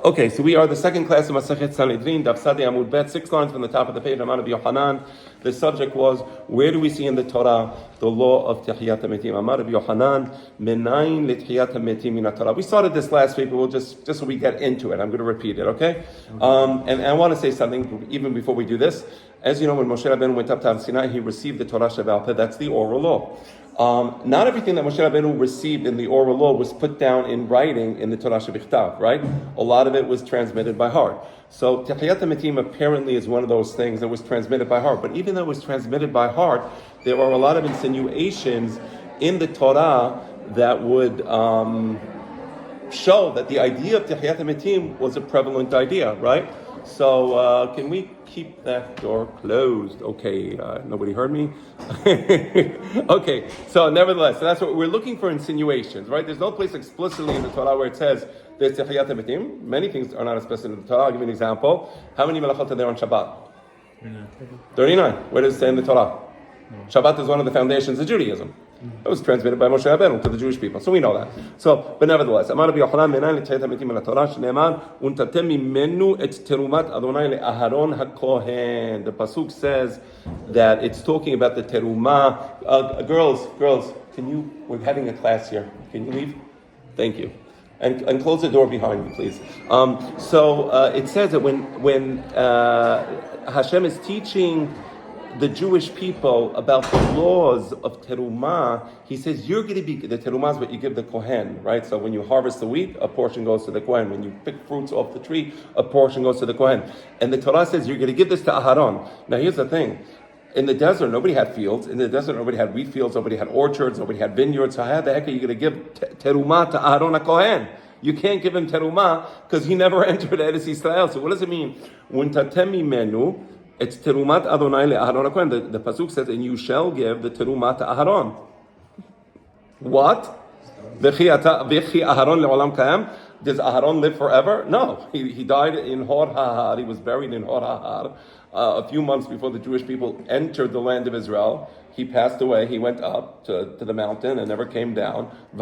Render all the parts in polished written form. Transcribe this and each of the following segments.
Okay, so we are the second class of Masachet Sanhedrin, Daf Sadi Amud Bet, 6 lines from the top of the page, Amar Rabbi Yochanan. The subject was, where do we see in the Torah the law of Tehiyat HaMetim? Amar Rabbi Yochanan, Menayin Letehiyat HaMetim min Torah. We started this last week, but we'll just so we get into it, I'm going to repeat it, okay? And I want to say something, even before we do this. As you know, when Moshe Rabbeinu went up to Sinai, he received the Torah Sheba'al Peh, that's the oral law. Not everything that Moshe Rabbeinu received in the oral law was put down in writing in the Torah Shebichtav, right? A lot of it was transmitted by heart. So Tehiyat HaMetim apparently is one of those things that was transmitted by heart. But even though it was transmitted by heart, there are a lot of insinuations in the Torah that would show that the idea of Tehiyat HaMetim was a prevalent idea, right? So can we keep that door closed? Okay, nobody heard me? Okay, so nevertheless, so that's what we're looking for, insinuations, right? There's no place explicitly in the Torah where it says there's Tehiyat HaMetim. Many things are not explicit in the Torah. I'll give you an example. How many melachot are there on Shabbat? 39. Where does it say in the Torah? Shabbat is one of the foundations of Judaism. It was transmitted by Moshe Rabbeinu to the Jewish people, so we know that. So, but nevertheless, Amar Rabbi Yochanan menan l'tchayet hamitim min Torah shneimar untatem mimenu et terumat Adonai leAharon haKohen. The pasuk says that it's talking about the terumah. Girls, can you? We're having a class here. Can you leave? Thank you. And close the door behind you, please. So it says that when Hashem is teaching the Jewish people about the laws of terumah, he says you're going to be, the terumah is what you give the Kohen, right? So when you harvest the wheat, a portion goes to the Kohen. When you pick fruits off the tree, a portion goes to the Kohen. And the Torah says you're going to give this to Aharon. Now here's the thing. In the desert, nobody had fields. In the desert, nobody had wheat fields. Nobody had orchards. Nobody had vineyards. So how the heck are you going to give terumah to Aharon HaKohen? You can't give him terumah because he never entered Eretz Yisrael. So what does it mean? Untatem mimenu, it's terumat Adonai leAharon HaKohen. The pasuk says, and you shall give the terumat to Aharon. What? V'chi Aharon le'olam kayam. Does Aharon live forever? No. He died in Hor HaHar. He was buried in Hor HaHar a few months before the Jewish people entered the land of Israel. He passed away. He went up to the mountain and never came down. He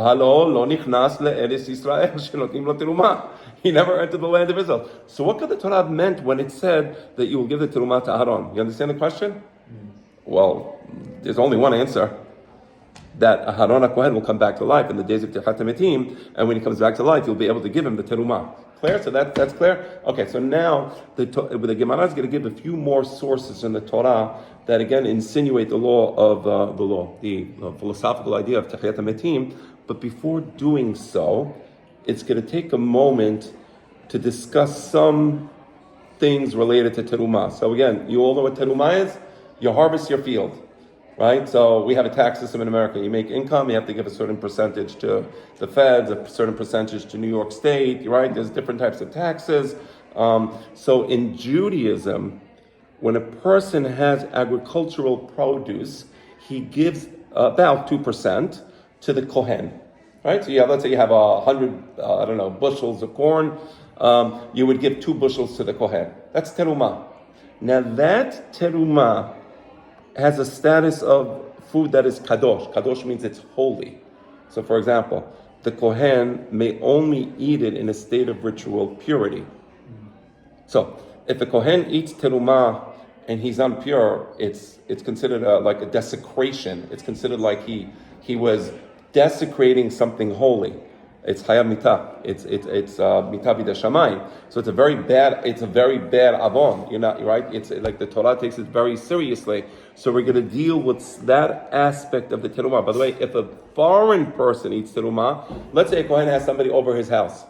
never entered the land of Israel. So what could the Torah have meant when it said that you will give the terumah to Aaron? You understand the question? Well, there's only one answer. That Aharon HaKohen will come back to life in the days of Tehiyat HaMetim, and when he comes back to life, you'll be able to give him the terumah. Clear? So that's clear? Okay, so now the Gemara is going to give a few more sources in the Torah that again insinuate the law of the philosophical idea of Tehiyat HaMetim. But before doing so, it's going to take a moment to discuss some things related to terumah. So again, you all know what terumah is? You harvest your field. Right? So we have a tax system in America. You make income, you have to give a certain percentage to the feds, a certain percentage to New York State, right? There's different types of taxes. So in Judaism, when a person has agricultural produce, he gives about 2% to the Kohen. Right? So let's say you have 100, bushels of corn. You would give 2 bushels to the Kohen. That's terumah. Now that terumah has a status of food that is kadosh. Kadosh means it's holy. So for example, the Kohen may only eat it in a state of ritual purity. So if the Kohen eats terumah and he's impure, it's considered like a desecration. It's considered like he was desecrating something holy. It's hayab mitah. It's mitah b'da shamayim. So it's a very bad avon. You're not right. It's like the Torah takes it very seriously. So we're going to deal with that aspect of the terumah. By the way, if a foreign person eats terumah, let's say a Kohen has somebody over his house,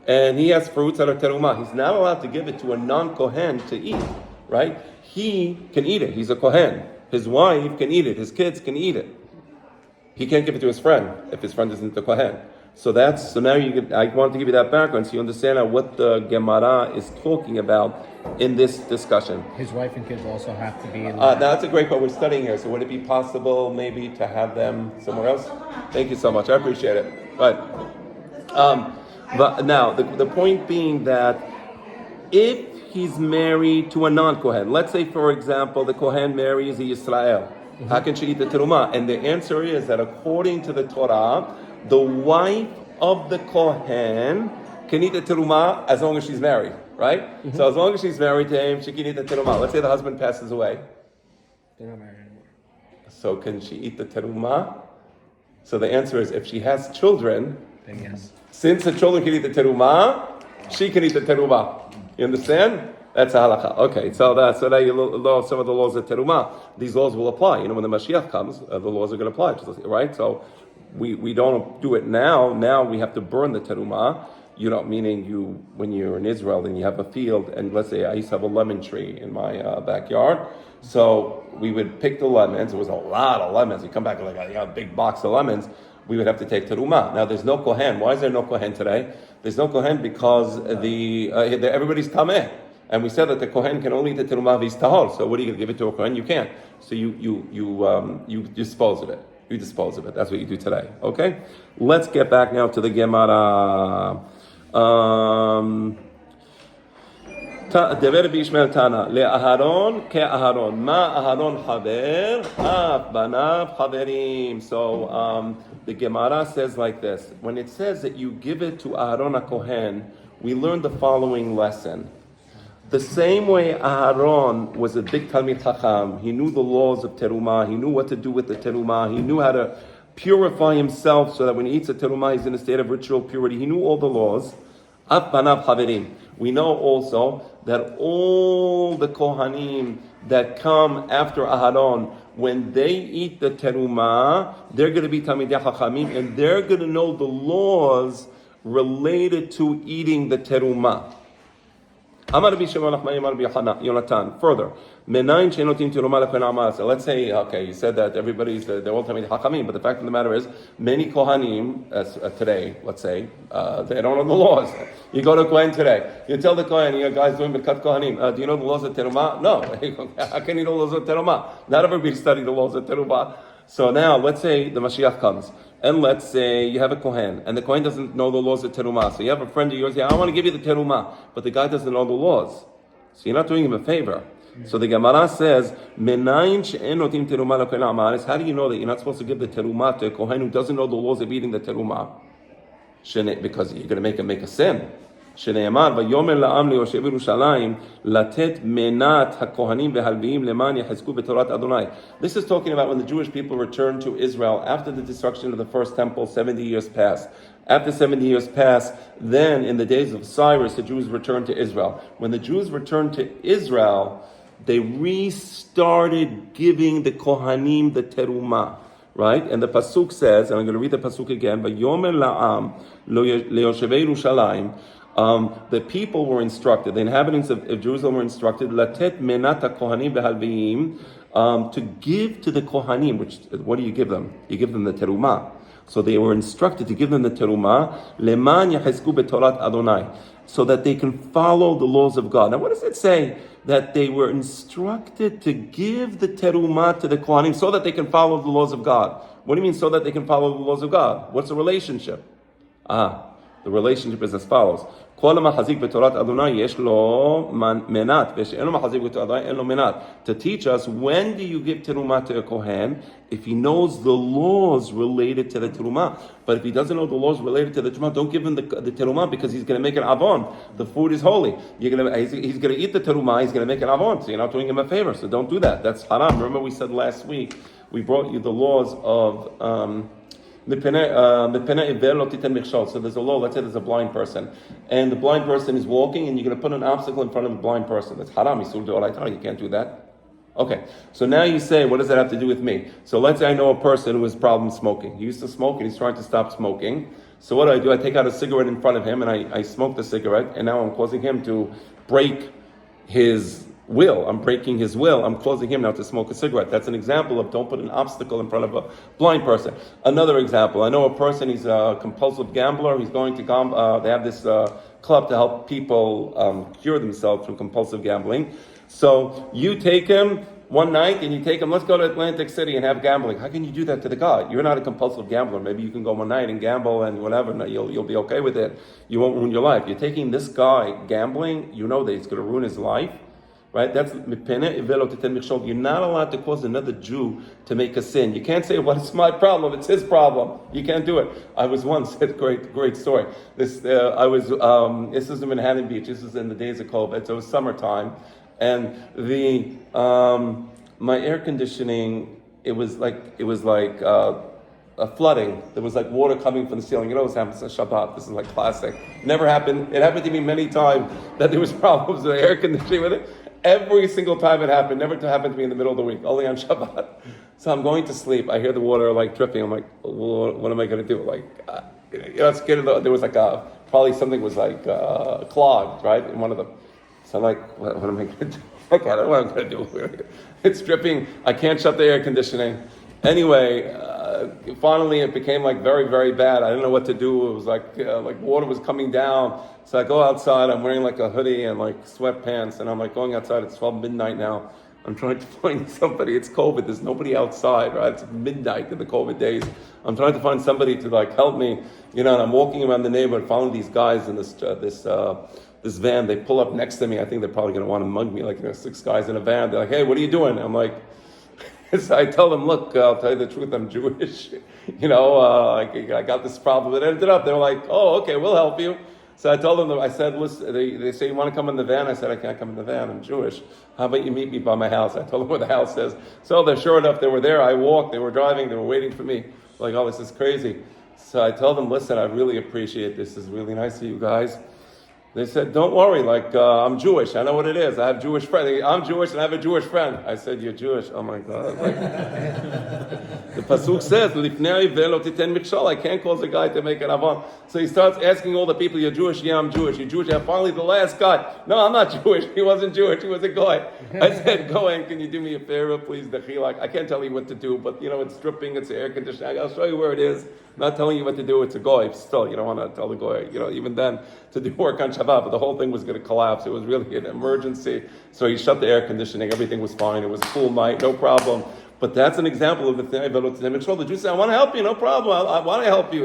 and he has fruits that are terumah, he's not allowed to give it to a non-Kohen to eat. Right? He can eat it. He's a Kohen. His wife can eat it. His kids can eat it. He can't give it to his friend if his friend isn't the Kohen. So now I wanted to give you that background so you understand what the Gemara is talking about in this discussion. His wife and kids also have to be in that's a great point. We're studying here, so would it be possible maybe to have them somewhere else? Thank you so much. I appreciate it. Right. But now, the point being that if he's married to a non-Kohen, let's say, for example, the Kohen marries a Yisrael, how can she eat the terumah? And the answer is that according to the Torah, the wife of the Kohen can eat the terumah as long as she's married, right? So as long as she's married to him, she can eat the terumah. Let's say the husband passes away. They're not married anymore. So can she eat the terumah? So the answer is, if she has children, Then yes. since the children can eat the terumah, she can eat the terumah. You understand? That's a halakha. Okay, so now you know some of the laws of terumah. These laws will apply. You know, when the Mashiach comes, the laws are going to apply, right? So we don't do it now. Now we have to burn the terumah. You know, meaning when you're in Israel and you have a field, and let's say I used to have a lemon tree in my backyard. So we would pick the lemons. There was a lot of lemons. You come back with like a big box of lemons. We would have to take terumah. Now there's no kohen. Why is there no kohen today? There's no kohen because everybody's tameh. And we said that the kohen can only eat the terumah v'istahol. So what are you going to give it to a kohen? You can't. So you dispose of it. You dispose of it. That's what you do today. Okay. Let's get back now to the Gemara. דבר בישמעאל תנא, לאהרון כאהרון, מה אהרון חבר, אף בניו חברים. So the Gemara says like this. When it says that you give it to Aharon HaKohen, we learn the following lesson. The same way Aharon was a big Talmid Chacham, he knew the laws of terumah, he knew what to do with the terumah, he knew how to purify himself so that when he eats a terumah, he's in a state of ritual purity. He knew all the laws. Af banav chaverim. We know also that all the Kohanim that come after Aharon, when they eat the terumah, they're going to be Talmidei Chachamim, and they're going to know the laws related to eating the terumah. Further, so let's say, okay, you said that they're all Talmidei Chachamim, but the fact of the matter is, many Kohanim, today, let's say, they don't know the laws. You go to a Kohen today, you tell the Kohen, you guys doing Bekat Kohanim, do you know the laws of Terumah? No. How can you know the laws of Terumah? Not everybody studied the laws of Terumah. So now, let's say the Mashiach comes, and let's say you have a Kohen, and the Kohen doesn't know the laws of Terumah. So you have a friend of yours, I want to give you the Terumah, but the guy doesn't know the laws. So you're not doing him a favor. So the Gemara says, Menayin she'en notim terumah l'kohen ha'amaretz. How do you know that you're not supposed to give the terumah to a Kohen who doesn't know the laws of eating the terumah? Because you're going to make him make a sin. שנאמר, ויאמר לעם ליושב ירושלים, לתת מנת הכהנים והלוויים למען יחזקו בתורת אדוני. This is talking about when the Jewish people returned to Israel after the destruction of the first temple, 70 years passed. After 70 years passed, then in the days of Cyrus, the Jews returned to Israel. When the Jews returned to Israel, they restarted giving the Kohanim the terumah. Right? And the Pasuk says, and I'm going to read the Pasuk again, ויאמר לעם ליושבי ירושלים, the people were instructed, the inhabitants of Jerusalem were instructed, latet menat kohanim v'halviyim, to give to the kohanim. Which, what do you give them? You give them the terumah. So they were instructed to give them the terumah, leman yachezku betorat Adonai, so that they can follow the laws of God. Now, what does it say? That they were instructed to give the terumah to the kohanim so that they can follow the laws of God. What do you mean, so that they can follow the laws of God? What's the relationship? The relationship is as follows. To teach us, when do you give terumah to a kohen if he knows the laws related to the terumah? But if he doesn't know the laws related to the terumah, don't give him the terumah, because he's going to make an avon. The food is holy. He's going to eat the terumah. He's going to make an avon. So you're not doing him a favor. So don't do that. That's haram. Remember we said last week, we brought you the laws of so there's a law, let's say there's a blind person, and the blind person is walking, and you're going to put an obstacle in front of the blind person. That's haram. You can't do that. Okay, so now you say, what does that have to do with me? So let's say I know a person who has problem smoking. He used to smoke, and he's trying to stop smoking. So what do? I take out a cigarette in front of him, and I smoke the cigarette, and now I'm causing him to break his will. I'm breaking his will. I'm causing him now to smoke a cigarette. That's an example of don't put an obstacle in front of a blind person. Another example, I know a person, he's a compulsive gambler. He's going to they have this club to help people cure themselves from compulsive gambling. So you take him one night and you take him, let's go to Atlantic City and have gambling. How can you do that to the guy? You're not a compulsive gambler. Maybe you can go one night and gamble and whatever, and you'll be okay with it. You won't ruin your life. You're taking this guy gambling, you know that it's going to ruin his life. right? That's you're not allowed to cause another Jew to make a sin. You can't say, "Well, it's my problem; it's his problem." You can't do it. I was once great story. This this is in Manhattan Beach. This is in the days of COVID. So it was summertime, and my air conditioning. It was like a flooding. There was like water coming from the ceiling. You know what's happened? It's a Shabbat. This is like classic. Never happened. It happened to me many times that there was problems with the air conditioning with it. Every single time it happened. Never happened to me in the middle of the week. Only on Shabbat. So I'm going to sleep. I hear the water like dripping. I'm like, what am I going to do? Like, it's scared. There was like probably something was like clogged, right, in one of them. So I'm like, what am I going to do? I don't know what I'm going to do. It's dripping. I can't shut the air conditioning. Anyway, finally it became like very, very bad. I didn't know what to do. It was like water was coming down. So I go outside. I'm wearing like a hoodie and like sweatpants, and I'm like going outside. It's 12 midnight now. I'm trying to find somebody. It's COVID. There's nobody outside, right? It's midnight in the COVID days. I'm trying to find somebody to like help me, and I'm walking around the neighborhood, following these guys in this van. They pull up next to me. I think they're probably going to want to mug me, like 6 guys in a van. They're like, "Hey, what are you doing?" I'm like, so I tell them, "Look, I'll tell you the truth. I'm Jewish. I got this problem." It ended up, they were like, "Oh, okay, we'll help you." So I told them, I said, "Listen," they say, "You want to come in the van?" I said, "I can't come in the van. I'm Jewish. How about you meet me by my house?" I told them where the house is. So they're sure enough, they were there. I walked. They were driving. They were waiting for me. Like, "Oh, this is crazy." So I told them, "Listen, I really appreciate this. This is really nice of you guys." They said, "Don't worry, I'm Jewish. I know what it is. I have Jewish friends. I'm Jewish and I have a Jewish friend." I said, "You're Jewish?" Oh my God. The Pasuk says, "Lifnei ve'lo titen mikshal." I can't cause a guy to make an avon. So he starts asking all the people, "You're Jewish?" "Yeah, I'm Jewish." "You're Jewish?" And finally the last guy, "No, I'm not Jewish." He wasn't Jewish. He was a guy. I said, "Go in. Can you do me a favor, please? I can't tell you what to do, but it's dripping. It's air conditioning. I'll show you where it is. I'm not telling you what to do. It's a goy. Still, you don't want to tell the goy, even then, to do work on Shabbat. But the whole thing was going to collapse. It was really an emergency. So he shut the air conditioning. Everything was fine. It was a cool night. No problem. But that's an example of the thing. The Jew said, "I want to help you. No problem. I want to help you.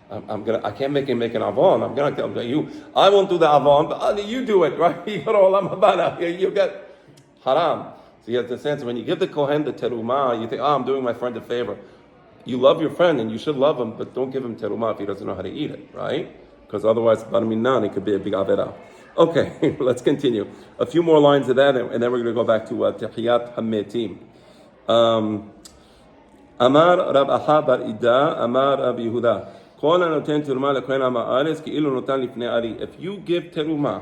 I can't make him make an avon. I'm going to tell you. I won't do the avon, but you do it, right? You get haram." So you have to sense when you give the kohen the terumah, you think, "I'm doing my friend a favor." You love your friend and you should love him, but don't give him terumah if he doesn't know how to eat it, right? Because otherwise, bar minan, it could be a big avera. Okay, let's continue. A few more lines of that, and then we're going to go back to Tehiyat HaMetim. Amar Rab Aha bar Ida, Amar Rab Yehuda. If you give terumah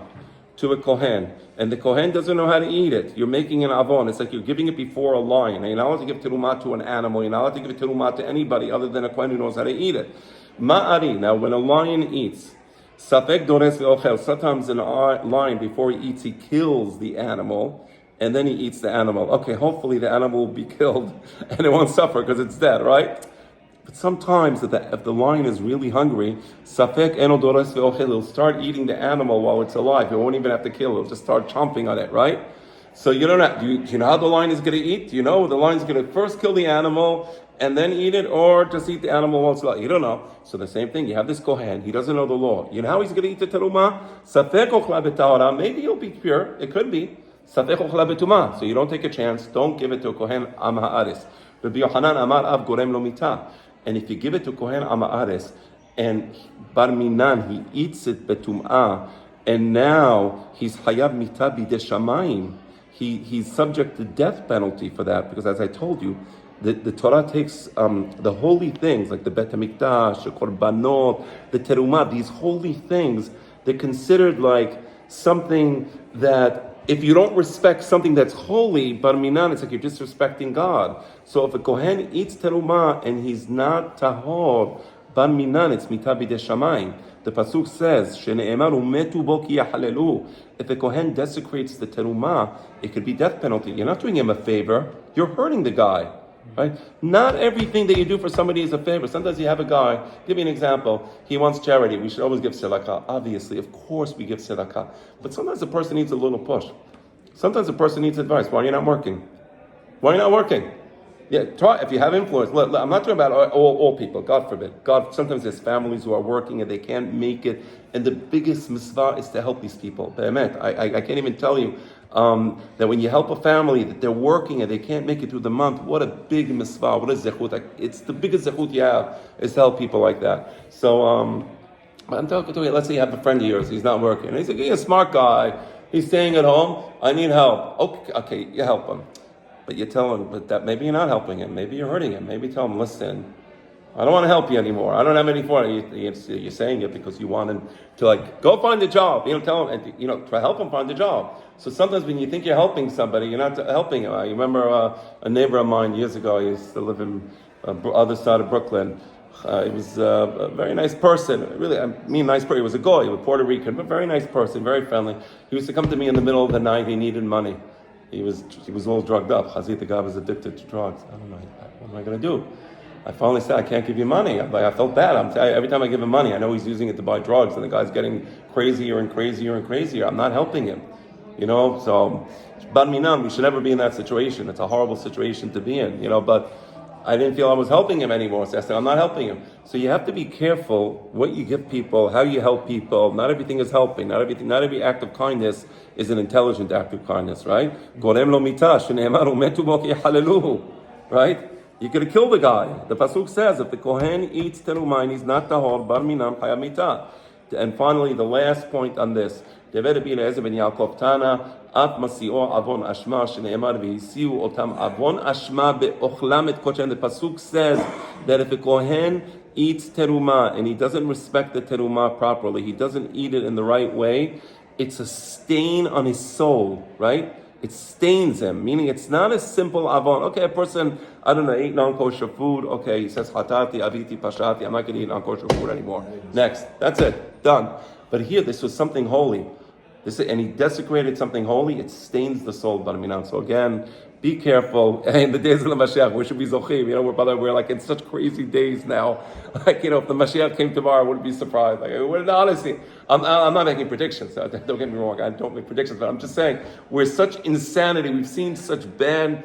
to a kohen, and the kohen doesn't know how to eat it, you're making an avon. It's like you're giving it before a lion. And you're not allowed to give terumah to an animal. You're not allowed to give terumah to anybody other than a kohen who knows how to eat it. Ma'ari. Now, when a lion eats, safek dores ve'ochel. Sometimes a lion, before he eats, he kills the animal, and then he eats the animal. Okay, hopefully the animal will be killed, and it won't suffer because it's dead, right? But sometimes, if the lion is really hungry, safek eno dores ve'ochel, he'll start eating the animal while it's alive. He won't even have to kill it. He'll just start chomping on it, right? So you don't have, do you know how the lion is going to eat? Do you know the lion is going to first kill the animal and then eat it, or just eat the animal while it's alive? You don't know. So the same thing, you have this kohen, he doesn't know the law. You know how he's going to eat the terumah? Safek ochla b'tahara, maybe he'll be pure, it could be. Safek ochla b'tumah, so you don't take a chance, don't give it to a kohen am ha'aris. Rabbi Yochanan amar av gorem lo mitah. And if you give it to kohen am ha'aris, and bar minan, he eats it betum'ah, and now he's hayav mitah b'dei shamayim. He's subject to death penalty for that, because as I told you, the Torah takes the holy things like the Bet HaMikdash, the Korbanot, the Terumah, these holy things, they're considered like something that if you don't respect something that's holy, bar minan, it's like you're disrespecting God. So if a Kohen eats Terumah and he's not tahor, bar minan, it's mitah b'dei shamayim. The Pasuk says, "Shene'emar umetu bo ki yahalelu." If a Kohen desecrates the terumah, it could be death penalty. You're not doing him a favor; you're hurting the guy, right? Not everything that you do for somebody is a favor. Sometimes you have a guy. Give me an example. He wants charity. We should always give tzedakah. Obviously, of course, we give tzedakah. But sometimes a person needs a little push. Sometimes a person needs advice. Why are you not working? Why are you not working? Yeah, try if you have influence. Look, I'm not talking about all people. God forbid. Sometimes there's families who are working and they can't make it, and the biggest mitzvah is to help these people. Be'emet, I can't even tell you. that when you help a family, that they're working and they can't make it through the month, what a big mitzvah, what a zechut. Like, it's the biggest zechut you have, is to help people like that. So, but I'm talking to you, let's say you have a friend of yours, he's not working. And he's like, he's a smart guy, he's staying at home, I need help. Okay, you help him. But you tell him, but that maybe you're not helping him, maybe you're hurting him. Maybe tell him, listen, I don't want to help you anymore. I don't have any for it. You're saying it because you want him to, like, go find a job. Tell him, and try to help him find a job. So sometimes when you think you're helping somebody, you're not helping him. I remember a neighbor of mine years ago. He used to live in the other side of Brooklyn. He was a very nice person. Really, I mean, nice person. He was a goy. He was Puerto Rican, but very nice person, very friendly. He used to come to me in the middle of the night. He needed money. He was all drugged up. Hazit, the guy was addicted to drugs. I don't know. What am I going to do? I finally said, I can't give you money. I felt bad. Every time I give him money, I know he's using it to buy drugs, and the guy's getting crazier and crazier and crazier. I'm not helping him. So, Bad Minam, we should never be in that situation. It's a horrible situation to be in, but I didn't feel I was helping him anymore, so I said, I'm not helping him. So you have to be careful what you give people, how you help people. Not everything is helping. Not every act of kindness is an intelligent act of kindness, right? Right? You could have killed the guy. The pasuk says, if the kohen eats terumah and he's not tahor, bar minam chayav mitah. And finally, the last point on this, Dever Rabbi Eliezer ben Yaakov Tana, at masio avon ashma sheneemar v'hisiu otam avon ashma be'ochlam et kochem. The pasuk says that if a kohen eats terumah and he doesn't respect the terumah properly, he doesn't eat it in the right way, it's a stain on his soul, right? It stains him, meaning it's not a simple avon. Okay, a person, I don't know, ate non-kosher food. Okay, he says, hatati, aviti, pashati, I'm not going to eat non-kosher food anymore. Next. That's it. Done. But here, this was something holy. And he desecrated something holy, it stains the soul, Bar Minan. So again, be careful. In the days of the Mashiach, we should be zochim. We're like in such crazy days now. Like, if the Mashiach came tomorrow, I wouldn't be surprised. Honestly, I'm not making predictions. So don't get me wrong. I don't make predictions, but I'm just saying we're such insanity. We've seen such bad,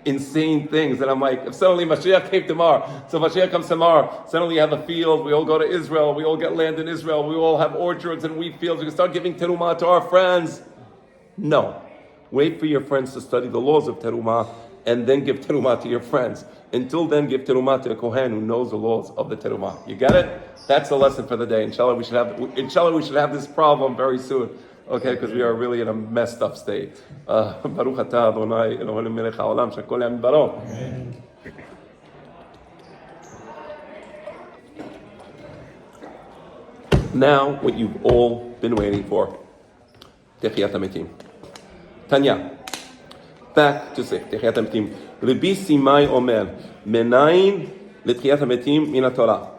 insane things. And I'm like, if suddenly Mashiach came tomorrow, so Mashiach comes tomorrow, suddenly you have a field, we all go to Israel, we all get land in Israel, we all have orchards and wheat fields, we can start giving terumah to our friends. No. Wait for your friends to study the laws of terumah and then give terumah to your friends. Until then, give terumah to a kohen who knows the laws of the terumah. You get it? That's the lesson for the day. Inshallah, we should have this problem very soon. Okay, because we are really in a messed up state. Baruch atah Adonai Eloheinu melech haolam shekol yamim baro. Now, what you've all been waiting for, Techiyat HaMetim. Tanya, back to say, Techiyat HaMetim. Rabbi Simai Omer, Menayin L'Techiyat HaMetim Min HaTorah.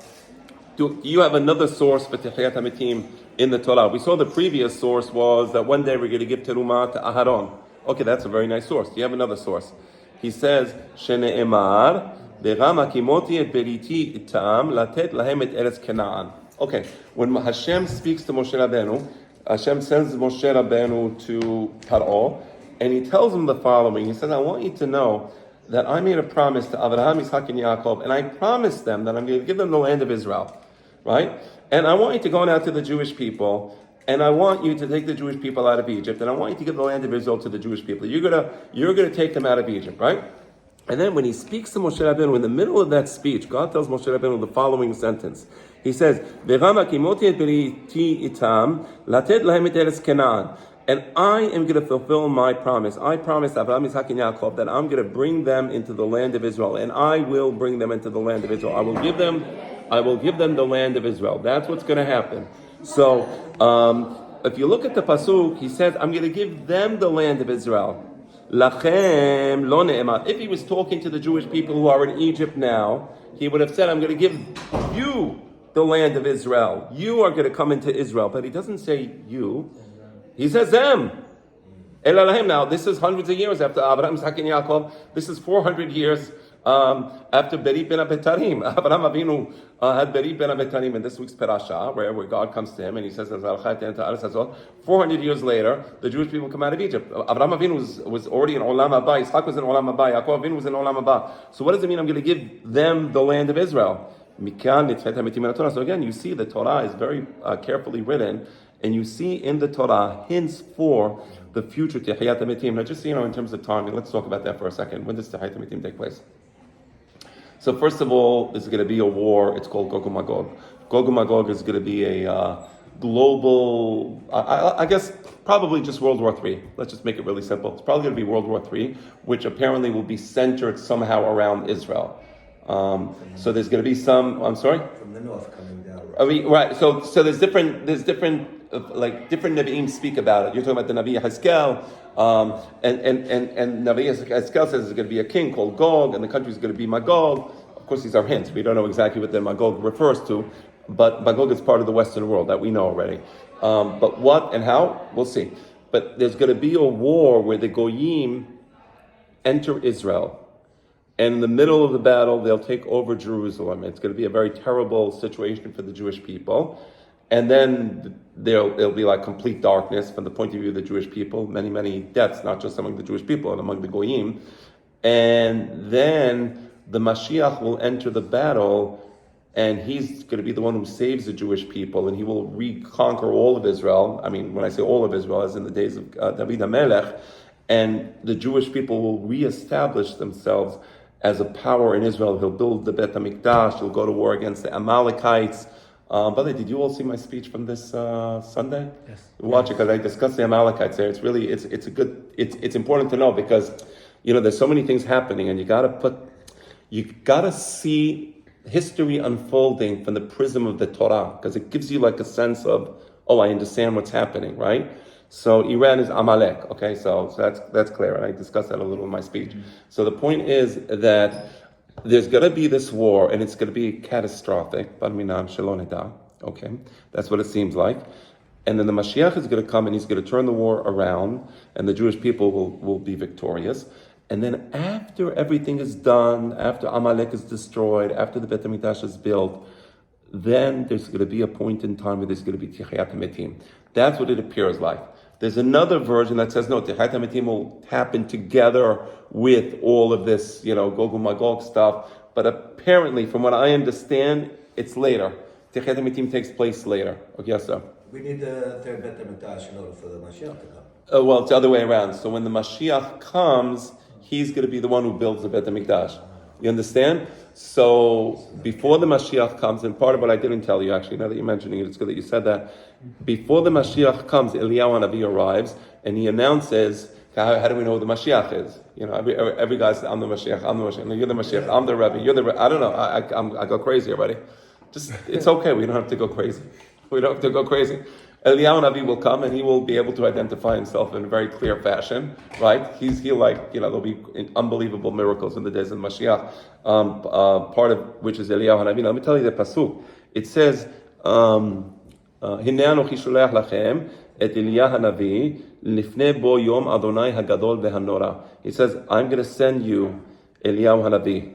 Do you have another source for Techiyat HaMetim in the Torah? We saw the previous source was that one day we're going to give terumah to Aharon. Okay, that's a very nice source. Do you have another source? He says, Shene'emar, Be'ram hakimoti et beriti itam, latet lahem et eretz Canaan. Okay, when Hashem speaks to Moshe Rabbeinu, Hashem sends Moshe Rabbeinu to Paro, and he tells him the following. He says, I want you to know that I made a promise to Abraham, Yitzchak, and Yaakov, and I promised them that I'm going to give them the land of Israel. Right? And I want you to go now to the Jewish people, and I want you to take the Jewish people out of Egypt, and I want you to give the land of Israel to the Jewish people. You're gonna take them out of Egypt, right? And then when he speaks to Moshe Rabbeinu, in the middle of that speech, God tells Moshe Rabbeinu the following sentence. He says, and I am going to fulfill my promise. I promised Abraham, Yitzchak, and Yaakov that I'm going to bring them into the land of Israel, and I will bring them into the land of Israel. I will give them the land of Israel. That's what's going to happen. So, if you look at the pasuk, he says, I'm going to give them the land of Israel. Lachem lo ne'emar. If he was talking to the Jewish people who are in Egypt now, he would have said, I'm going to give you the land of Israel. You are going to come into Israel. But he doesn't say you. He says them. Now, this is hundreds of years after Abraham, Isaac, and Yaakov. This is 400 years after Beri ben Abetarim. Abraham Avinu had Beri ben Abetarim in this week's Parasha, where God comes to him and he says, 400 years later, the Jewish people come out of Egypt. Abraham Avinu was already in Olam Haba. Yitzchak was in Olam Haba. Yaakov Avinu was in Olam Haba. So what does it mean I'm going to give them the land of Israel? So again, you see the Torah is very carefully written, And you see in the Torah hints for the future Tehiyat HaMetim. Now just, in terms of timing, let's talk about that for a second. When does Tehiyat HaMetim take place? So first of all, there's going to be a war. It's called Gog Magog. Gog Magog is going to be a global, I guess, probably just World War III. Let's just make it really simple. It's probably going to be World War III, which apparently will be centered somehow around Israel. So there's going to be some. I'm sorry. From the north coming down. I mean, right. So there's different Nevi'im speak about it. You're talking about the Navi Hezkel, and Navi Hezkel says there's going to be a king called Gog, and the country is going to be Magog. Of course, these are hints. We don't know exactly what the Magog refers to, but Magog is part of the Western world that we know already. But what and how, we'll see. But there's going to be a war where the Goyim enter Israel. And in the middle of the battle, they'll take over Jerusalem. It's going to be a very terrible situation for the Jewish people. And then it'll be like complete darkness from the point of view of the Jewish people. Many, many deaths, not just among the Jewish people and among the Goyim. And then the Mashiach will enter the battle, and he's going to be the one who saves the Jewish people, and he will reconquer all of Israel. I mean, when I say all of Israel, as in the days of David HaMelech. And the Jewish people will reestablish themselves as a power in Israel. He'll build the Bet HaMikdash. He'll go to war against the Amalekites. Brother, did you all see my speech from this Sunday? Yes. Watch it, because I discussed the Amalekites there. It's really, it's important to know, because, there's so many things happening, and you gotta see history unfolding from the prism of the Torah, because it gives you like a sense of, I understand what's happening, right? So Iran is Amalek, okay? So that's clear, and I discussed that a little in my speech. Mm-hmm. So the point is that there's going to be this war, and it's going to be catastrophic. Okay, that's what it seems like. And then the Mashiach is going to come, and he's going to turn the war around, and the Jewish people will be victorious. And then after everything is done, after Amalek is destroyed, after the Bet HaMikdash is built, then there's going to be a point in time where there's going to be Tehiyat HaMetim. That's what it appears like. There's another version that says, no, Tehiyat HaMetim will happen together with all of this, Gog and Magog stuff. But apparently, from what I understand, it's later. Tehiyat HaMetim takes place later. Okay, yes, sir. We need the third Bet HaMikdash in order for the Mashiach to come. Well, it's the other way around. So when the Mashiach comes, he's going to be the one who builds the Bet HaMikdash. You understand? So before the Mashiach comes, and part of what I didn't tell you, actually, now that you're mentioning it, it's good that you said that. Before the Mashiach comes, Eliyahu Hanavi arrives, and he announces, how do we know who the Mashiach is? Every guy says, I'm the Mashiach, I'm the Mashiach. No, you're the Mashiach, I'm the Rebbe, you're the Rebbe. I don't know, I go crazy already. It's okay, we don't have to go crazy. We don't have to go crazy. Eliyahu Hanavi will come, and he will be able to identify himself in a very clear fashion, right? There'll be unbelievable miracles in the days of the Mashiach, part of which is Eliyahu Hanavi. Now, let me tell you the pasuk. It says, הנה אנוכי שולח לכם את אליה הנביא לפני בו יום אדוני הגדול והנורא. He says, I'm going to send you Eliyahu Hanavi,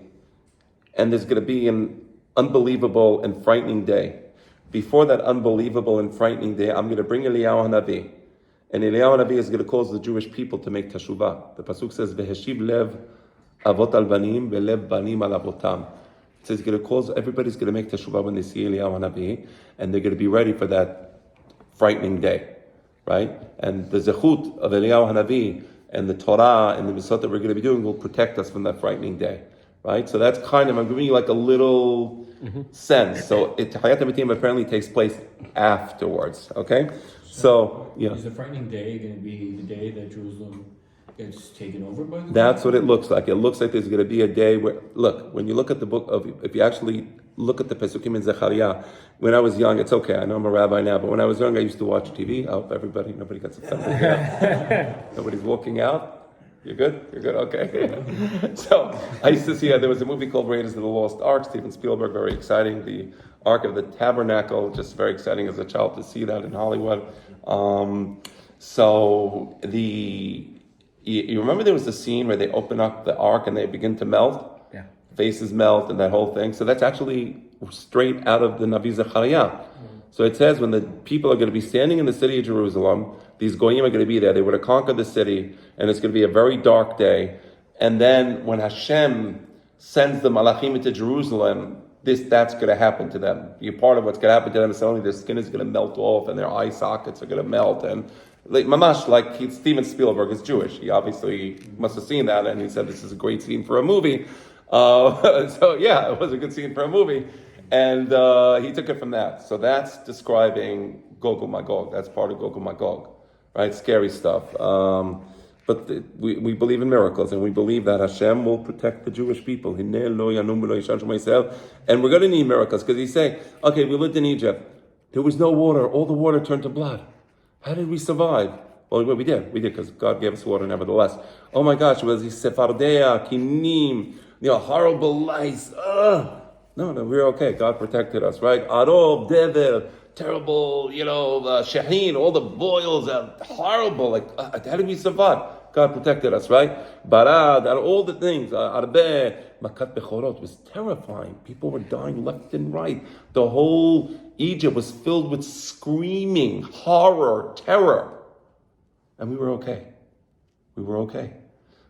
and there's going to be an unbelievable and frightening day. Before that unbelievable and frightening day, I'm going to bring Eliyahu Hanavi, and Eliyahu Hanavi is going to cause the Jewish people to make teshuvah. The pasuk says, "Veheshiv lev avot al banim velev banim al avotam." It says everybody's going to make teshuvah when they see Eliyahu Hanavi, and they're going to be ready for that frightening day, right? And the zechut of Eliyahu Hanavi and the Torah and the mitzvot that we're going to be doing will protect us from that frightening day, right? So that's I'm giving you like a little sense. So Tehiyat HaMetim apparently takes place afterwards, okay? So, yeah. Is the frightening day going to be the day that Jerusalem gets taken over by the That's what it looks like. It looks like there's going to be a day where, when you look at the book of, if you actually look at the Pesukim in Zechariah, when I was young, it's okay, I know I'm a rabbi now, but when I was young, I used to watch TV. I hope nobody gets upset. Nobody's walking out. You're good? You're good? Okay. So, I used to see, there was a movie called Raiders of the Lost Ark, Steven Spielberg, very exciting. The Ark of the Tabernacle, just very exciting as a child to see that in Hollywood. You remember there was a scene where they open up the ark and they begin to melt? Yeah. Faces melt and that whole thing. So that's actually straight out of the Navi Zechariah. Mm-hmm. So it says when the people are going to be standing in the city of Jerusalem, these Goyim are going to be there. They were to conquer the city, and it's going to be a very dark day. And then when Hashem sends the Malachim into Jerusalem, that's going to happen to them. You're part of what's going to happen to them. Suddenly their skin is going to melt off and their eye sockets are going to melt. And like mamash, like Steven Spielberg is Jewish. He obviously must have seen that, and he said this is a great scene for a movie. So yeah, it was a good scene for a movie, and he took it from that. So that's describing Gog and Magog. That's part of Gog and Magog, right? Scary stuff. But we believe in miracles, and we believe that Hashem will protect the Jewish people. And we're going to need miracles, because he's saying, okay, we lived in Egypt. There was no water. All the water turned to blood. How did we survive? Well, we did. We did, because God gave us water nevertheless. Oh my gosh, it was these Sephardea, Kinim, horrible lice. No, we were okay. God protected us, right? Arob, Dever, terrible, Shaheen, all the boils, horrible. Like, how did we survive? God protected us, right? Barad, all the things. Arbe, Makat Bechorot was terrifying. People were dying left and right. The whole Egypt was filled with screaming, horror, terror. And we were okay. We were okay.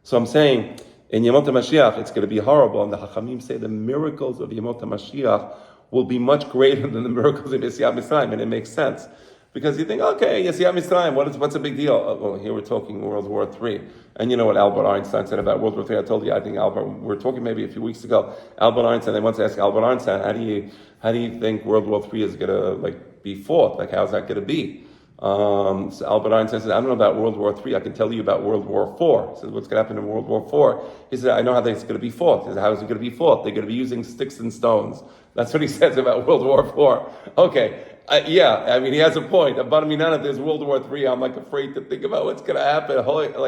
So I'm saying, in Yemot HaMashiach, it's going to be horrible. And the Hachamim say the miracles of Yemot HaMashiach will be much greater than the miracles of Yetziat Mitzrayim. And it makes sense. Because you think, okay, Yetziat Mitzrayim, what's a big deal? Well, here we're talking World War III. And you know what Albert Einstein said about World War III? I told you, I think we were talking maybe a few weeks ago. Albert Einstein, they once asked Albert Einstein, how do you think World War III is going to be fought? Like, how's that going to be? So Albert Einstein said, I don't know about World War III. I can tell you about World War IV. He said, what's going to happen in World War IV? He said, I know how it's going to be fought. He said, how is it going to be fought? They're going to be using sticks and stones. That's what he says about World War IV. Okay. He has a point. About me, if there's World War III, I'm afraid to think about what's going to happen.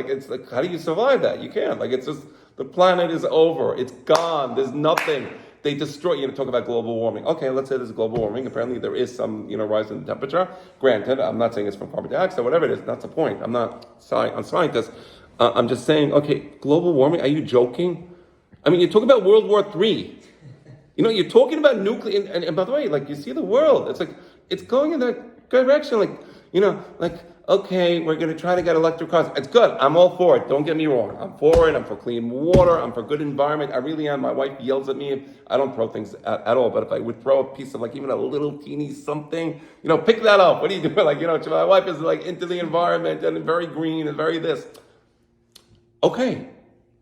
It's like, how do you survive that? You can't. It's just, the planet is over. It's gone. There's nothing. They destroy, talk about global warming. Okay, let's say there's global warming. Apparently there is some, rise in temperature. Granted, I'm not saying it's from carbon dioxide, whatever it is. That's the point. I'm not a scientist. I'm just saying, okay, global warming, are you joking? You're talking about World War III. You're talking about nuclear, and by the way, you see the world. It's it's going in that direction. Okay, we're going to try to get electric cars. It's good. I'm all for it. Don't get me wrong. I'm for it. I'm for clean water. I'm for good environment. I really am. My wife yells at me. I don't throw things at all. But if I would throw a piece of even a little teeny something, pick that up. What are you doing? My wife is into the environment and very green and very this. Okay.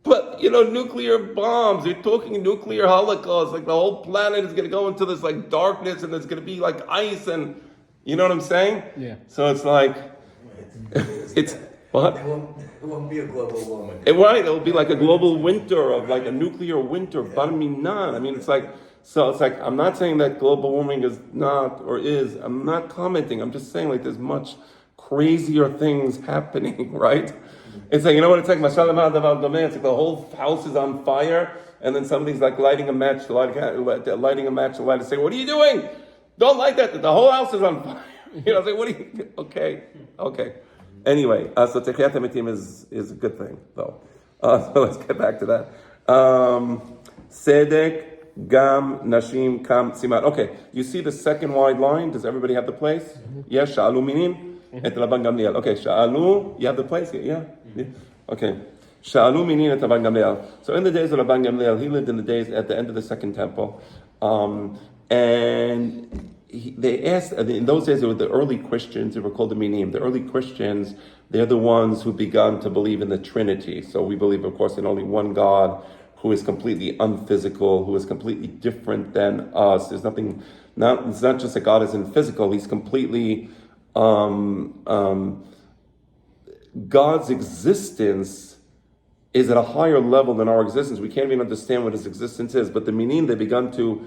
But, nuclear bombs, you're talking nuclear holocaust, the whole planet is going to go into this, darkness, and there's going to be, ice, and, you know what I'm saying? Yeah. So it's it's, what? It won't be a global warming. It'll be a global winter of, a nuclear winter, bar minan. It's I'm not saying that global warming is not, or is, I'm not commenting, I'm just saying, there's much crazier things happening, right? It's you know what it's like? It's the whole house is on fire, and then somebody's lighting a match to light to say, what are you doing? Don't light that. The whole house is on fire. What are you? Okay. Anyway, so Techiyat HaMetim is a good thing, though. So let's get back to that. Sedek, Gam, Nashim, Kam, Siman. Okay, you see the second wide line? Does everybody have the place? Yes, Sha'alu Minim. Et Rabban Gamliel. Okay, Sha'alu, you have the place here? Yeah? Okay. Sha'alu Minin et Rabban Gamliel. So in the days of Rabban Gamliel, he lived in the days at the end of the Second Temple. And they asked, in those days, it were the early Christians, they were called the Minim. The early Christians, they're the ones who begun to believe in the Trinity. So we believe, of course, in only one God who is completely unphysical, who is completely different than us. It's not just that God isn't physical, he's completely... God's existence is at a higher level than our existence. We can't even understand what his existence is. But the Minim, they begun to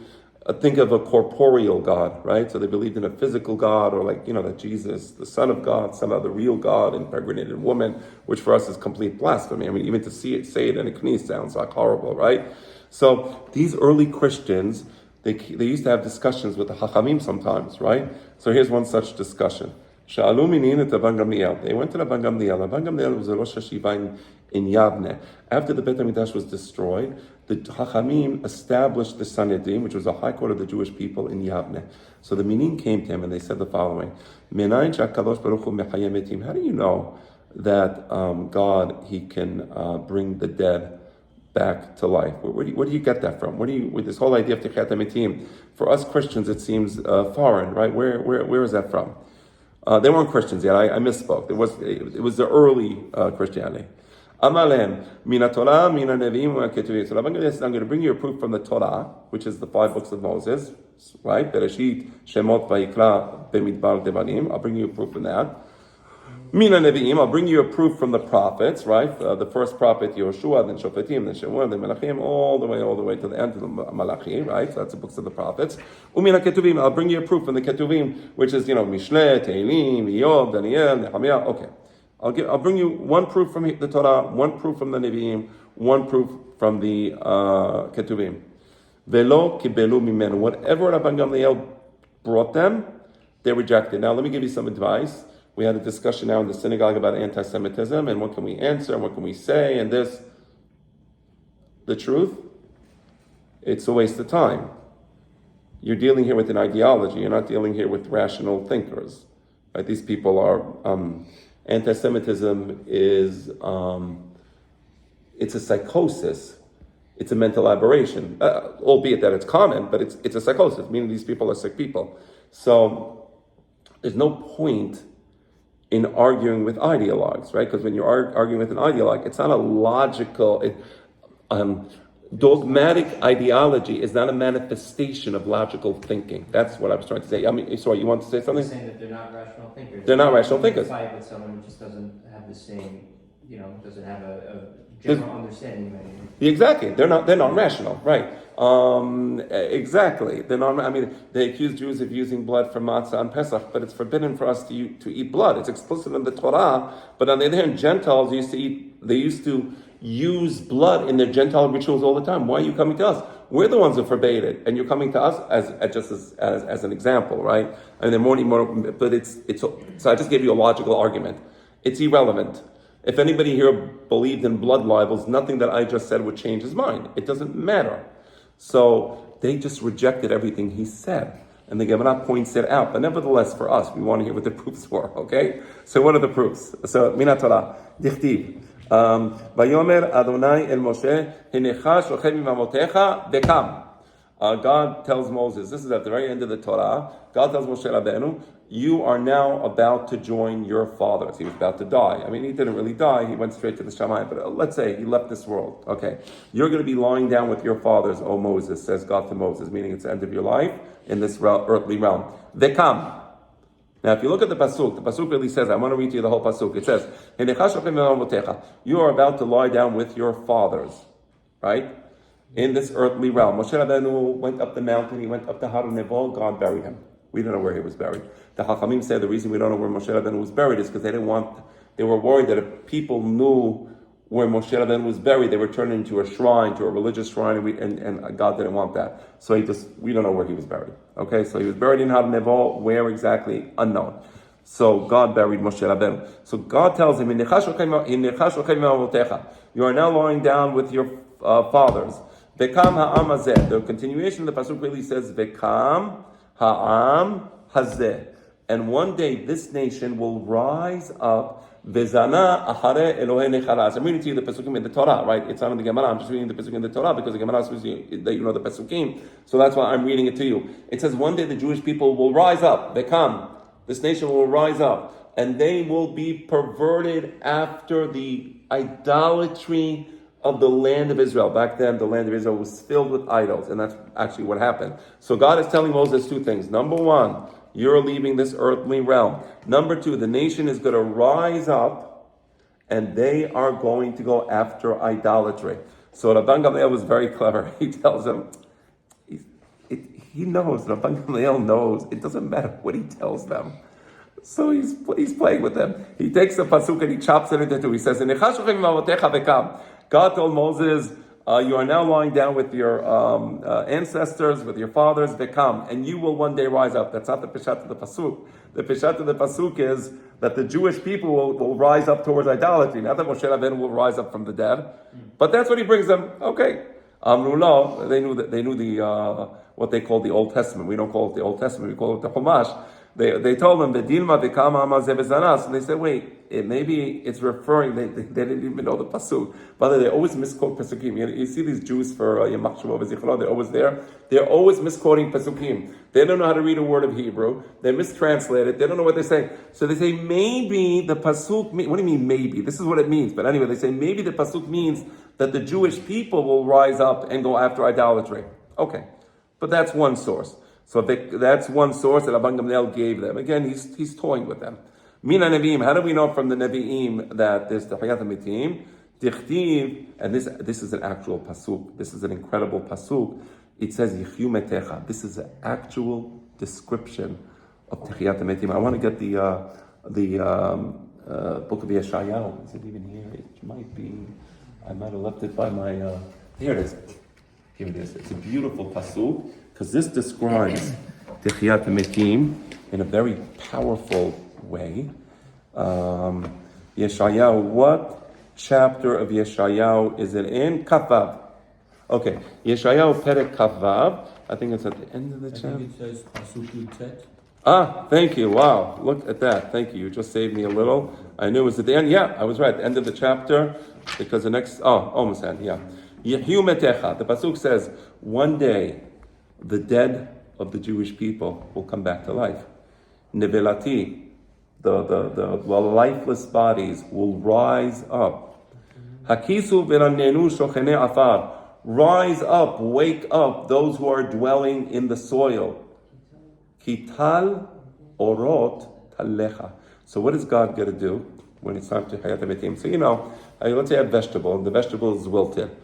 think of a corporeal God, right? So they believed in a physical God, or that Jesus, the Son of God, somehow the real God, impregnated woman, which for us is complete blasphemy. Even to say it in a knis sounds horrible, right? So these early Christians, they used to have discussions with the Hachamim sometimes, right? So here's one such discussion. Sha'alu minin et Rabban Gamliel. They went to Rabban Gamliel. Rabban Gamliel was a Rosh Hashiva in Yavne. After the Beit HaMikdash was destroyed, the Hachamim established the Sanhedrin, which was a high court of the Jewish people in Yavne. So the Minim came to him and they said the following: Menayin she'akadosh baruch hu mechayeh metim. How do you know that God, he can bring the dead back to life. Where do you get that from? With this whole idea of Techiyat HaMetim? For us Christians, it seems foreign, right? Where is that from? They weren't Christians yet. I misspoke. It was the early Christianity. Amalem mina Torah mina Nevi'im u'Ketuvim. So Rabban Gamliel says, I'm going to bring you a proof from the Torah, which is the 5 books of Moses, right? Bereshit, Shemot, Vayikra, Bemidbar, Devarim. I'll bring you a proof from that. Mina Nevi'im, I'll bring you a proof from the prophets, right? The first prophet Yoshua, then Shofetim, then Shemuel, then Melachim, all the way to the end of the Malachi, right? So that's the books of the prophets. Umina Ketuvim, I'll bring you a proof from the Ketuvim, which is, Mishle, Tehillim, Iyov, Daniel, Nehemiah. Okay. I'll bring you one proof from the Torah, one proof from the Nevi'im, one proof from the Ketuvim. Velo kibelu mimenu. Whatever Rabban Gamliel brought them, they rejected. Now let me give you some advice. We had a discussion now in the synagogue about anti-Semitism and what can we answer and what can we say and this. The truth, it's a waste of time. You're dealing here with an ideology. You're not dealing here with rational thinkers. Right? These people are... Anti-Semitism is, it's a psychosis. It's a mental aberration, albeit that it's common, but it's a psychosis, meaning these people are sick people. So there's no point in arguing with ideologues, right? Because when you're arguing with an ideologue, it's not a logical, dogmatic ideology is not a manifestation of logical thinking. That's what I was trying to say. Sorry, you want to say something? You're saying that they're not rational thinkers. They're not rational thinkers. Fight with someone who just doesn't have the same, doesn't have a general understanding of anything. Exactly. They're not rational, right? Exactly. They're not. They accuse Jews of using blood for matzah on Pesach, but it's forbidden for us to eat blood. It's explicit in the Torah. But on the other hand, Gentiles used to use blood in their Gentile rituals all the time. Why are you coming to us? We're the ones who forbade it, and you're coming to us as an example, right? And they're more, but it's. So I just gave you a logical argument. It's irrelevant. If anybody here believed in blood libels, nothing that I just said would change his mind. It doesn't matter. So they just rejected everything he said. And the Gemara points it out. But nevertheless, for us, we want to hear what the proofs were, okay? So what are the proofs? So, Mina Torah, Dichtiv. Vayomer Adonai el Moshe, Hinecha shochem imamotecha bekam. God tells Moses, this is at the very end of the Torah, God tells Moshe Rabbeinu, you are now about to join your fathers. He was about to die. He didn't really die. He went straight to the Shamayim. But let's say he left this world. Okay. You're going to be lying down with your fathers, O Moses, says God to Moses, meaning it's the end of your life in this earthly realm. Vekam. Now, if you look at the pasuk really says, I want to read to you the whole pasuk. It says, you are about to lie down with your fathers, right? In this earthly realm. Moshe Rabbeinu went up the mountain. He went up to Har Nebo. God buried him. We don't know where he was buried. The Chachamim said the reason we don't know where Moshe Rabbeinu was buried is because they were worried that if people knew where Moshe Rabbeinu was buried, they would turn it into a shrine, to a religious shrine, and God didn't want that. So we don't know where he was buried. Okay, so he was buried in Har Nebo. Where exactly? Unknown. So God buried Moshe Rabbeinu. So God tells him, you are now lying down with your fathers. Vekam ha'am hazeh. The continuation of the pasuk really says, Vekam ha'am hazeh. And one day this nation will rise up. Vezana ahare Elohei necharas. I'm reading to you the pesukim in the Torah, right? It's not in the Gemara. I'm just reading the pesukim in the Torah because the Gemara says that you know the pesukim. So that's why I'm reading it to you. It says one day the Jewish people will rise up. They come. This nation will rise up, and they will be perverted after the idolatry of the land of Israel. Back then, the land of Israel was filled with idols, and that's actually what happened. So God is telling Moses two things. Number one, you're leaving this earthly realm. Number two, the nation is going to rise up, and they are going to go after idolatry. So Rabban Gamliel was very clever. He tells them, he knows, Rabban Gamliel knows, it doesn't matter what he tells them. So he's playing with them. He takes the pasuk and he chops it into two. He says, God told Moses, you are now lying down with your ancestors, with your fathers, vekam, and you will one day rise up. That's not the peshat of the pasuk. The peshat of the pasuk is that the Jewish people will rise up towards idolatry. Not that Moshe Rabbeinu will rise up from the dead, but that's what he brings them. Okay. Amrullah, they knew the what they call the Old Testament. We don't call it the Old Testament, we call it the Chumash. They told him that Dilma Vikama Amazevezanas, and they said, wait, maybe it's referring. They didn't even know the pasuk. But they always misquote pasukim. You see these Jews for Yamach Shuvah V'Zichron, they're always there. They're always misquoting pasukim. They don't know how to read a word of Hebrew. They mistranslate it. They don't know what they're saying. So they say maybe the pasuk. What do you mean maybe? This is what it means. But anyway, they say maybe the pasuk means that the Jewish people will rise up and go after idolatry. Okay, but that's one source. So that's one source that Rabban Gamliel gave them. Again, he's toying with them. Mina Nevi'im, how do we know from the Nevi'im that there's Tehiyat HaMetim? Dichtiv, and this is an actual pasuk. This is an incredible pasuk. It says Yichyu Metecha. This is an actual description of Tehiyat HaMetim. I want to get the book of Yeshayahu. Is it even here? It might be. I might have left it by my. Here it is. Here it is. It's a beautiful pasuk because this describes Tehiyat HaMetim in a very powerful way. Yeshayahu, what chapter of Yeshayahu is it in? Kavav. Okay, Yeshayahu Perek Kavav. I think it's at the end of the chapter. I think it says Pasuk Yud. Thank you. Wow, look at that. Thank you. You just saved me a little. I knew it was at the end. Yeah, I was right. The end of the chapter, because the next. Almost end. Yeah. Yehyu Metecha. The pasuk says, one day, the dead of the Jewish people will come back to life. Nevelati. The lifeless bodies will rise up. Hakisu v'ranenu shochene afar. Rise up, wake up, those who are dwelling in the soil. Kital orot talecha. So what is God going to do when it's time to Hayat HaMetim? So let's say a vegetable, and the vegetable is wilted,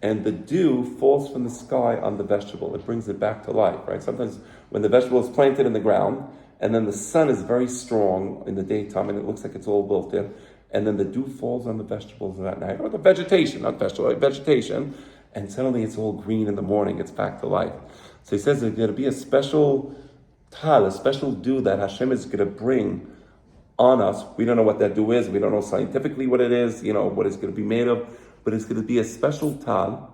and the dew falls from the sky on the vegetable. It brings it back to life, right? Sometimes when the vegetable is planted in the ground, and then the sun is very strong in the daytime, and it looks like it's all wilted, and then the dew falls on the vegetables that night, or the vegetation, not vegetable, vegetation, and suddenly it's all green in the morning, it's back to life. So he says there's going to be a special tal, a special dew that Hashem is going to bring on us. We don't know what that dew is, we don't know scientifically what it is, what it's going to be made of, but it's going to be a special tal,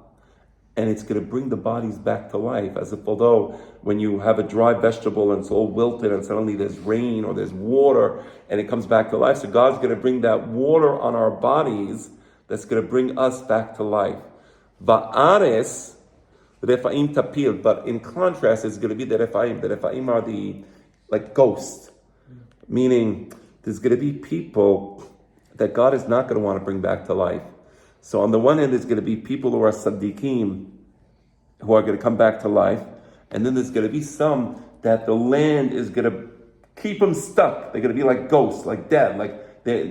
and it's going to bring the bodies back to life, as if although when you have a dry vegetable and it's all wilted and suddenly there's rain or there's water and it comes back to life, so God's going to bring that water on our bodies that's going to bring us back to life. Va'ares Refaim tapil, but in contrast it's going to be the Refaim. The Refaim are the ghosts, meaning there's going to be people that God is not going to want to bring back to life. So on the one hand, there's going to be people who are tzaddikim, who are going to come back to life, and then there's going to be some that the land is going to keep them stuck. They're going to be like ghosts, like dead.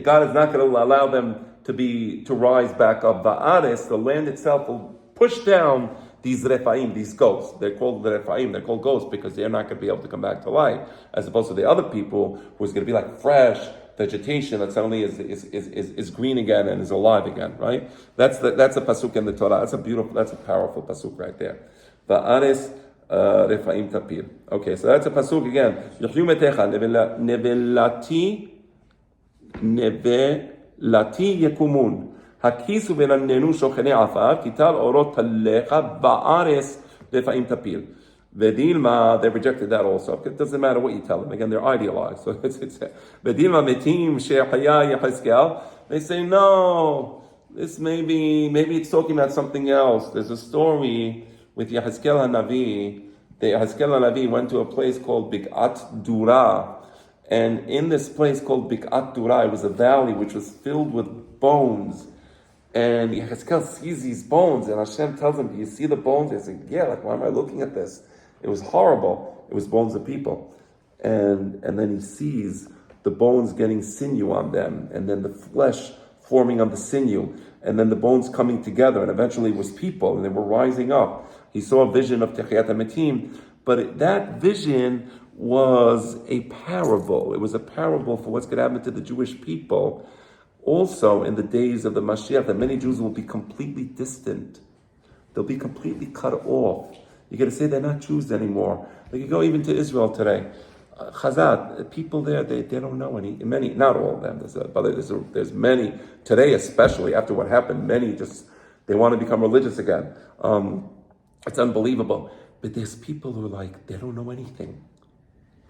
God is not going to allow them to rise back up. Va'ares, the land itself will push down these refaim, these ghosts. They're called the refaim. They're called ghosts because they're not going to be able to come back to life, as opposed to the other people who's going to be like fresh vegetation that suddenly is green again and is alive again. Right? That's a pasuk in the Torah. That's a powerful pasuk right there. Va'ares refaim tapir. Okay, so that's a pasuk again. Yechyu metecha nevelati yekumun. Hakisu v'ranenu shochene afar, kital orot talecha, ba'ares refaim tapir. Vedilma, they rejected that also. It doesn't matter what you tell them. Again, they're idealized. So it's Vedilma metim she'chaya Yecheskel. They say, no, this maybe it's talking about something else. There's a story with Yecheskel HaNavi. Yecheskel HaNavi went to a place called Bik'at Dura. And in this place called Bik'at Dura, it was a valley which was filled with bones. And Yecheskel sees these bones, and Hashem tells him, do you see the bones? He says, yeah, why am I looking at this? It was horrible. It was bones of people. And then he sees the bones getting sinew on them, and then the flesh forming on the sinew, and then the bones coming together, and eventually it was people, and they were rising up. He saw a vision of Techiyat HaMetim, but that vision was a parable. It was a parable for what's going to happen to the Jewish people. Also, in the days of the Mashiach, that many Jews will be completely distant. They'll be completely cut off. You're going to say they're not Jews anymore. Like you go even to Israel today. Chazad, people there, they don't know many, not all of them. There's many, today especially, after what happened, many they want to become religious again. It's unbelievable. But there's people who are they don't know anything.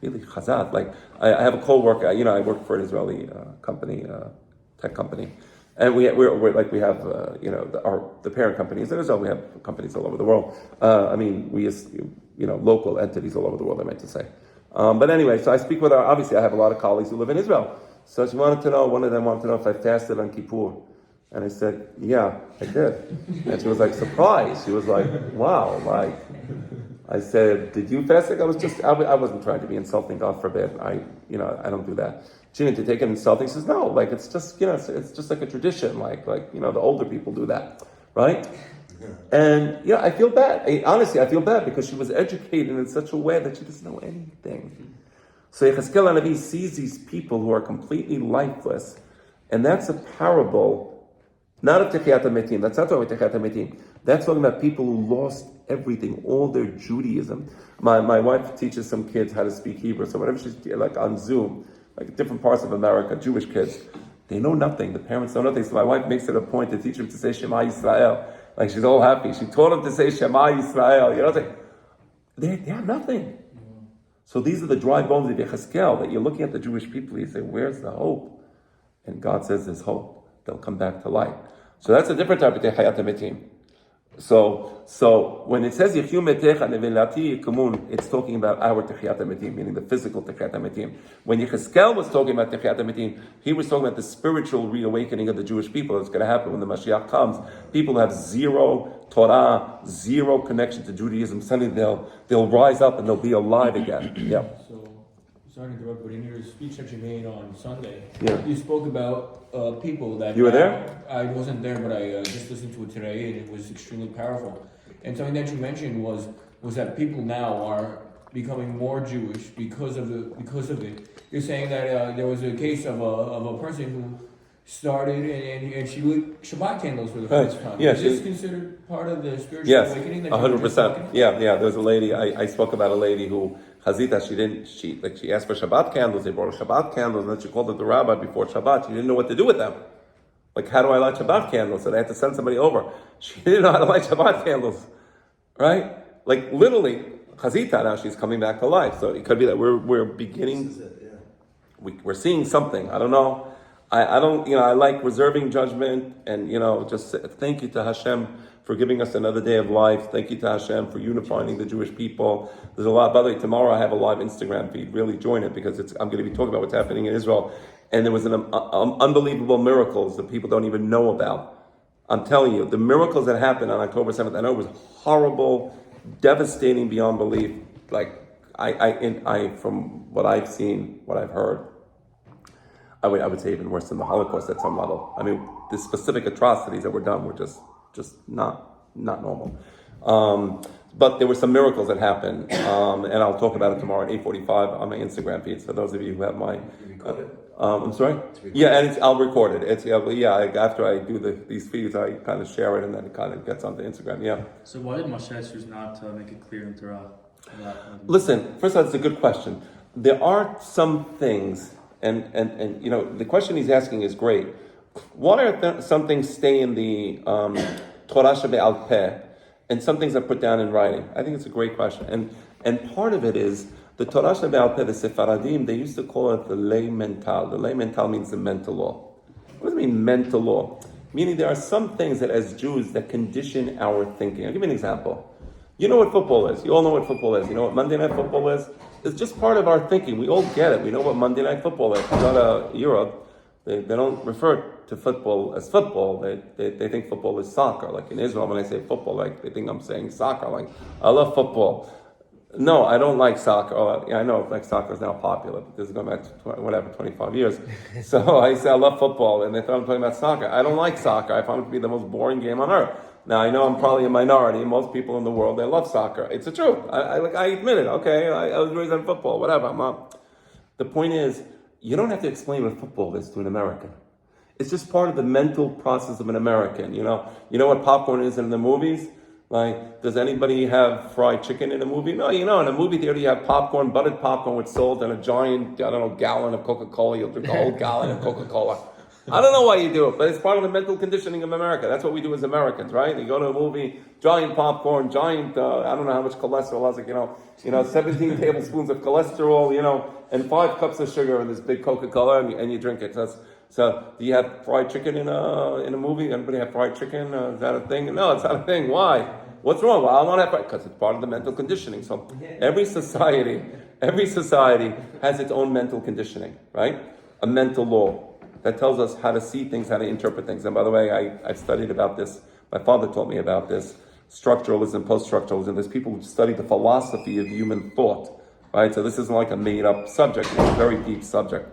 really chazat. Like I have a coworker. I work for an Israeli company, tech company, and we're like we have the parent company is in Israel. We have companies all over the world. Local entities all over the world. I meant to say. But anyway, so I speak with her. Obviously, I have a lot of colleagues who live in Israel. So she wanted to know. One of them wanted to know if I fasted on Kippur, and I said, "Yeah, I did." And she was like surprised. She was like, "Wow!" Like I said, "Did you fast?" Like I wasn't trying to be insulting. God forbid. I don't do that. She didn't take it insulting. She says, "No, like it's just it's just like a tradition. Like the older people do that, right?" And I feel bad. Honestly, I feel bad because she was educated in such a way that she doesn't know anything. So Yechezkel HaNavi sees these people who are completely lifeless, and that's a parable, not of Techiyat HaMetim. That's not talking about Techiyat HaMetim. That's talking about people who lost everything, all their Judaism. My wife teaches some kids how to speak Hebrew, so whenever she's like on Zoom, like different parts of America, Jewish kids, they know nothing. The parents know nothing. So my wife makes it a point to teach them to say Shema Yisrael. Like she's all happy. She taught them to say Shema Yisrael. They have nothing. So these are the dry bones of Yechezkel that you're looking at the Jewish people. You say, where's the hope? And God says there's hope. They'll come back to life. So that's a different type of Techiyat HaMetim. So when it says Yechyu Metecha Nevilati Kumun, it's talking about our Techiyat HaMetim, meaning the physical Techiyat HaMetim. When Yechezkel was talking about Techiyat HaMetim, he was talking about the spiritual reawakening of the Jewish people that's going to happen when the Mashiach comes. People who have zero Torah, zero connection to Judaism, suddenly they'll rise up and they'll be alive again. Yeah. So, sorry to interrupt, but in your speech that you made on Sunday, Yeah. you spoke about people that... You were there? I wasn't there, but I just listened to it today, and it was extremely powerful. And something that you mentioned was that people now are becoming more Jewish because of it. You're saying that there was a case of a person who started and she lit Shabbat candles for the first time. Yeah, Is this considered part of the spiritual Yes, awakening? That you were just 100%. talking? Yeah. There's a lady, I spoke about a lady who, Chazita, she asked for Shabbat candles, they brought her Shabbat candles, and then she called up the rabbi before Shabbat. She didn't know what to do with them. Like, how do I light Shabbat candles? So they had to send somebody over. She didn't know how to light Shabbat candles. Right? Like, literally, Chazita, now she's coming back to life. So it could be that we're beginning, This is it, yeah. we're seeing something. I don't know. I don't, I like reserving judgment and, just thank you to Hashem for giving us another day of life. Thank you to Hashem for unifying the Jewish people. There's a lot, by the way, tomorrow I have a live Instagram feed. Really join it because I'm going to be talking about what's happening in Israel. And there was an unbelievable miracles that people don't even know about. I'm telling you, the miracles that happened on October 7th, I know it was horrible, devastating beyond belief. Like, I from what I've seen, what I've heard, I would say even worse than the Holocaust at some level. I mean, the specific atrocities that were done were just not normal. But there were some miracles that happened, and I'll talk about it tomorrow at 8:45 on my Instagram feed. So those of you who have my, I'm sorry. Yeah, and I'll record it. After I do these feeds, I kind of share it, and then it kind of gets onto Instagram. Yeah. So why did Moshe choose not to make it clear in Torah? Listen, first of all, it's a good question. There are some things. And the question he's asking is great. Why are some things stay in the Torah shebe'al peh, and some things are put down in writing? I think it's a great question. And part of it is the Torah shebe'al peh, the Sephardim, they used to call it the lay mental. The lay mental means the mental law. What does it mean, mental law? Meaning there are some things that as Jews that condition our thinking. I'll give you an example. You know what football is. You all know what football is. You know what Monday Night Football is? It's just part of our thinking. We all get it. We know what Monday Night Football is. If you go to Europe, they don't refer to football as football. They think football is soccer. Like in Israel, when I say football, like they think I'm saying soccer. Like, I love football. No, I don't like soccer. I know like soccer is now popular, but this is going back to 25 years. So I say I love football, and they thought I'm talking about soccer. I don't like soccer. I find it to be the most boring game on earth. Now, I know I'm probably a minority. Most people in the world, they love soccer. It's the truth. I admit it. Okay, I was raised on football, whatever. I'm not. The point is, you don't have to explain what football is to an American. It's just part of the mental process of an American. You know what popcorn is in the movies? Like, does anybody have fried chicken in a movie? No, in a movie theater, you have popcorn, buttered popcorn with salt, and a giant, gallon of Coca-Cola. You'll drink a whole gallon of Coca-Cola. I don't know why you do it, but it's part of the mental conditioning of America. That's what we do as Americans, right? You go to a movie, giant popcorn, giant, I don't know how much cholesterol, I was like, 17 tablespoons of cholesterol, and 5 cups of sugar in this big Coca-Cola, and you drink it. So do you have fried chicken in a movie? Everybody have fried chicken? Is that a thing? No, it's not a thing. Why? What's wrong? Well, I want to have fried, because it's part of the mental conditioning. So every society has its own mental conditioning, right? A mental law that tells us how to see things, how to interpret things. And by the way, I've studied about this. My father taught me about this. Structuralism, post-structuralism. There's people who study the philosophy of human thought, right? So this isn't like a made-up subject. It's a very deep subject.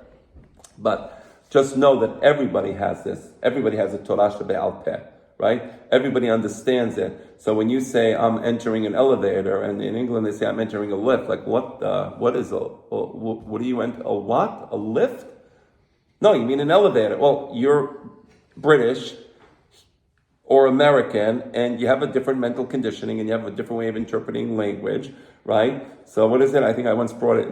But just know that everybody has this. Everybody has a Torah Shebe'al Peh, right? Everybody understands it. So when you say, I'm entering an elevator, and in England they say, I'm entering a lift, like what do you enter? A what? A lift? No, you mean an elevator. Well, you're British or American, and you have a different mental conditioning, and you have a different way of interpreting language, right? So what is it? I think I once brought it,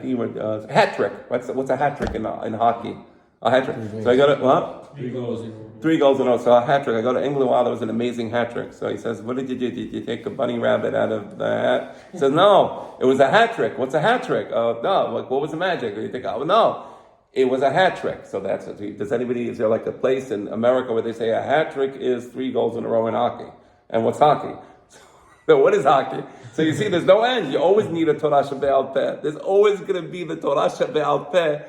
you were, hat trick. What's a hat trick in hockey? A hat trick. So I got it, what? 3 goals. 3 goals in a row. So a hat trick. I go to England, wow, that was an amazing hat trick. So he says, what did you do? Did you take a bunny rabbit out of the hat? He says, no, it was a hat trick. What's a hat trick? No, what was the magic? You think, no. It was a hat trick. So that's it. Is there like a place in America where they say a hat trick is 3 goals in a row in hockey? And what's hockey? So what is hockey? So you see, there's no end. You always need a Torah Shebe'al Peh. There's always going to be the Torah Shebe'al Peh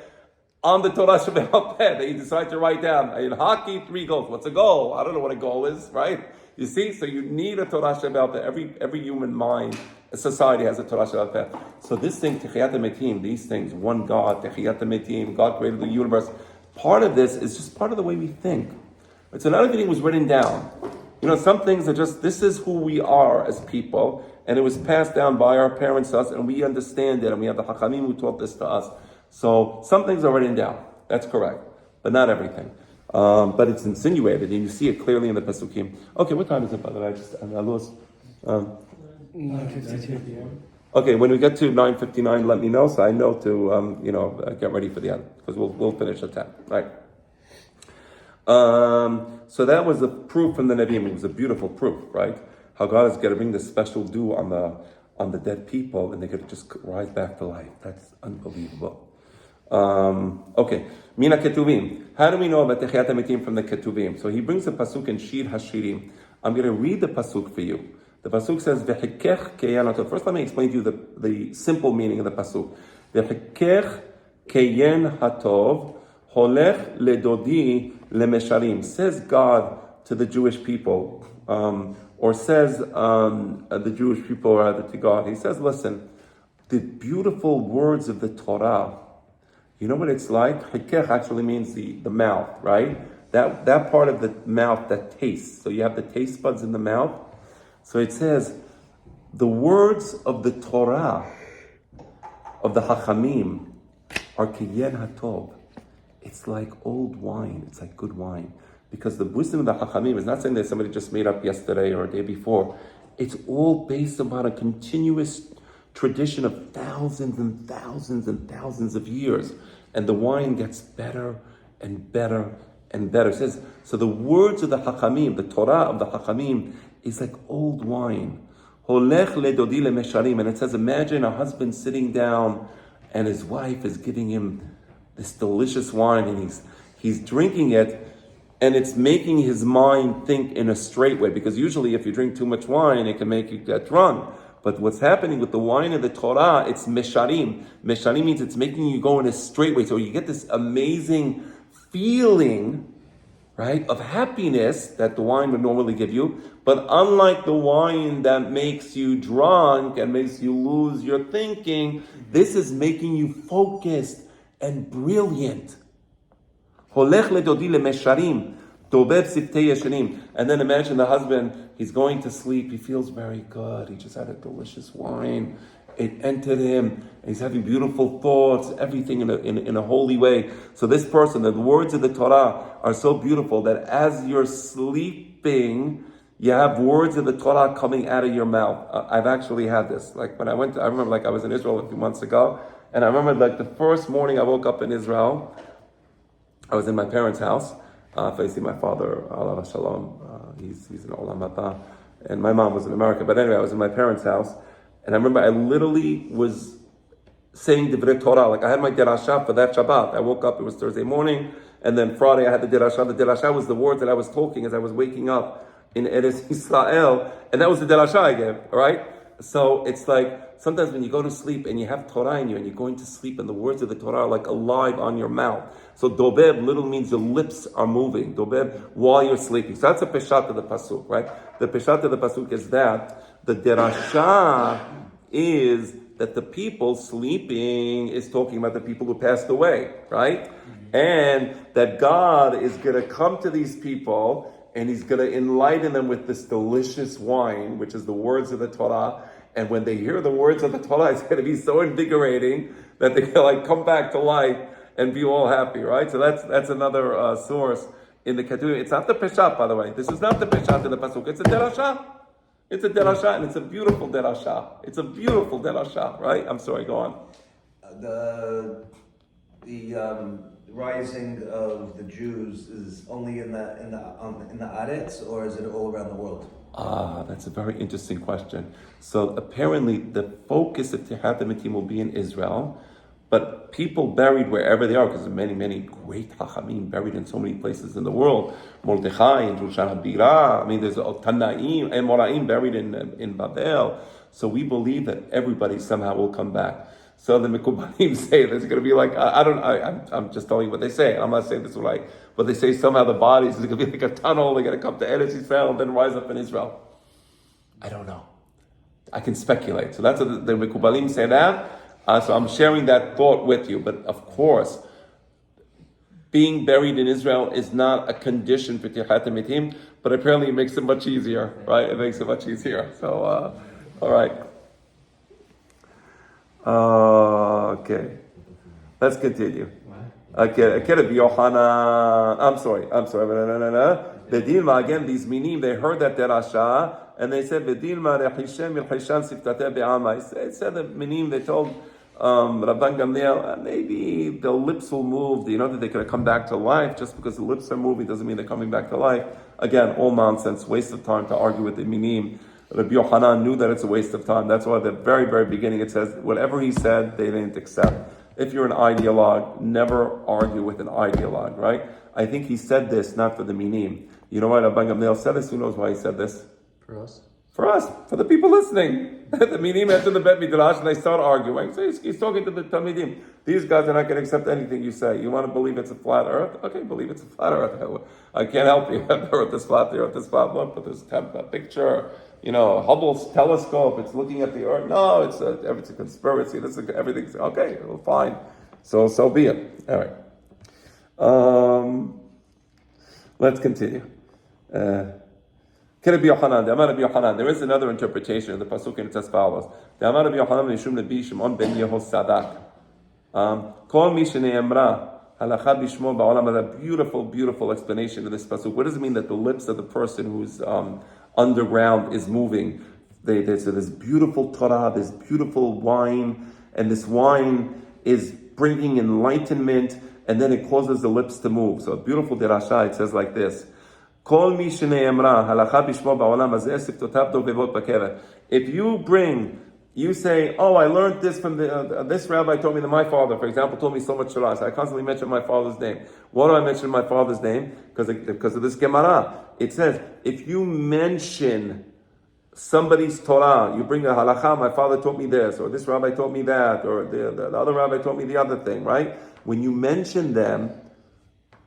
on the Torah Shebe'al Peh that you decide to write down. In hockey, 3 goals. What's a goal? I don't know what a goal is, right? You see? So you need a Torah Shebe'al Peh. Every human mind, a society has a Torah Shebe'al Peh. So this thing, Techiyat HaMetim, these things, one God, Techiyat HaMetim, God created the universe. Part of this is just part of the way we think. So not everything was written down. Some things are just, this is who we are as people, and it was passed down by our parents to us, and we understand it, and we have the Hachamim who taught this to us. So some things are written down. That's correct. But not everything. But it's insinuated, and you see it clearly in the Pesukim. Okay, what time is it, by the way? I lost. 9:52 p.m. Okay, when we get to 9:59, let me know, so I know to, get ready for the end, because we'll finish at 10, right? So that was a proof from the Nevi'im. It was a beautiful proof, right? How God is going to bring this special dew on the dead people, and they're going to just rise back to life. That's unbelievable. Okay, Mina Ketuvim. How do we know about Techiyat HaMetim from the Ketuvim? So he brings a pasuk in Shir Hashirim. I'm going to read the pasuk for you. The pasuk says, "V'hikech keyen hatov." First, let me explain to you the simple meaning of the pasuk. V'hikech keyen hatov holech ledodi lemesharim. Says God to the Jewish people, or says the Jewish people rather to God. He says, "Listen, the beautiful words of the Torah. You know what it's like? Hikech actually means the mouth, right? That part of the mouth that tastes. So you have the taste buds in the mouth. So it says, the words of the Torah, of the Hachamim, are kiyen hatov. It's like old wine. It's like good wine. Because the wisdom of the Hachamim is not saying that somebody just made up yesterday or a day before. It's all based upon a continuous tradition of thousands and thousands and thousands of years. And the wine gets better and better and better. It says, so the words of the Hachamim, the Torah of the Hachamim, is like old wine. Holech ledodi lemesharim. And it says, imagine a husband sitting down and his wife is giving him this delicious wine, and he's drinking it, and it's making his mind think in a straight way. Because usually if you drink too much wine, it can make you get drunk. But what's happening with the wine of the Torah, it's mesharim. Mesharim means it's making you go in a straight way. So you get this amazing feeling, right, of happiness that the wine would normally give you. But unlike the wine that makes you drunk and makes you lose your thinking, this is making you focused and brilliant. Holech ledodi lemesharim. And then imagine the husband, he's going to sleep, he feels very good, he just had a delicious wine, it entered him, and he's having beautiful thoughts, everything in a holy way. So this person, the words of the Torah are so beautiful that as you're sleeping, you have words of the Torah coming out of your mouth. I've actually had this. Like when I remember I was in Israel a few months ago, and I remember the first morning I woke up in Israel, I was in my parents' house, facing my father, Allah Shalom. He's in Olam Haba, and my mom was in America. But anyway, I was in my parents' house, and I remember I literally was saying Divrei Torah. Like I had my derasha for that Shabbat. I woke up, it was Thursday morning, and then Friday I had the derasha. The derasha was the words that I was talking as I was waking up in Eretz Israel, and that was the derasha I gave, all right? So it's like, sometimes when you go to sleep and you have Torah in you and you're going to sleep and the words of the Torah are like alive on your mouth. So dobeb literally means your lips are moving. Dobeb while you're sleeping. So that's a peshat of the pasuk, right? The peshat of the pasuk is that the derasha is that the people sleeping is talking about the people who passed away, right? And that God is going to come to these people and he's going to enlighten them with this delicious wine, which is the words of the Torah. And when they hear the words of the Torah, it's going to be so invigorating that they can like come back to life and be all happy, right? So that's another source in the Ketuvim. It's not the Peshat, by the way. This is not the Peshat in the Pasuk. It's a derasha. It's a derasha, and it's a beautiful derasha. It's a beautiful derasha, right? I'm sorry, go on. The rising of the Jews is only in the Aretz, or is it all around the world? That's a very interesting question. So apparently the focus of Tihat HaMetim will be in Israel, but people buried wherever they are, because there are many, many great Chachamim buried in so many places in the world. Mordechai and Shulchan HaBirah, I mean there's Tanaim and Moraim buried in Babel. So we believe that everybody somehow will come back. So the Mekubalim say there's going to be like, I'm just telling you what they say. I'm not saying this is right. But they say somehow the bodies is going to be like a tunnel. They're going to come to Eretz Yisrael and then rise up in Israel. I don't know. I can speculate. So that's what the Mekubalim say that. So I'm sharing that thought with you. But of course, being buried in Israel is not a condition for Tihat HaMetim, but apparently it makes it much easier, right? It makes it much easier. So, all right. Okay, let's continue. Okay, I'm sorry. Vedilma, again, these minim, they heard that derasha, and they said, Vedilma rehishem milchishan siftate be'ama. It said that minim, they told Rabban Gamliel, maybe the lips will move. You know that they could come back to life. Just because the lips are moving doesn't mean they're coming back to life. Again, all nonsense, waste of time to argue with the minim. Rabbi Yochanan knew that it's a waste of time. That's why at the very, very beginning it says, whatever he said, they didn't accept. If you're an ideologue, never argue with an ideologue, right? I think he said this not for the minim. You know why Rabban Gamliel said this? Who knows why he said this? For us. For us, for the people listening. The minim enter the Bet Midrash and they start arguing. So he's talking to the Talmidim. These guys are not going to accept anything you say. You want to believe it's a flat earth? Okay, believe it's a flat earth. I can't help you. The earth is flat, the earth is flat. Look, but there's a picture. You know, Hubble's telescope, it's looking at the earth. No, it's a conspiracy. Everything's okay, well, fine. So be it. All right. Let's continue. There is another interpretation of the pasuk, and it's as follows. A beautiful, beautiful explanation of this pasuk. What does it mean that the lips of the person who's underground is moving? There's this beautiful Torah, this beautiful wine, and this wine is bringing enlightenment, and then it causes the lips to move. So a beautiful derasha, it says like this. If you say, oh, I learned this from this rabbi told me that my father, for example, told me so much Torah. So I constantly mention my father's name. Why do I mention my father's name? Because of this Gemara. It says, if you mention somebody's Torah, you bring a halakha, my father taught me this, or this rabbi taught me that, or the other rabbi taught me the other thing, right? When you mention them,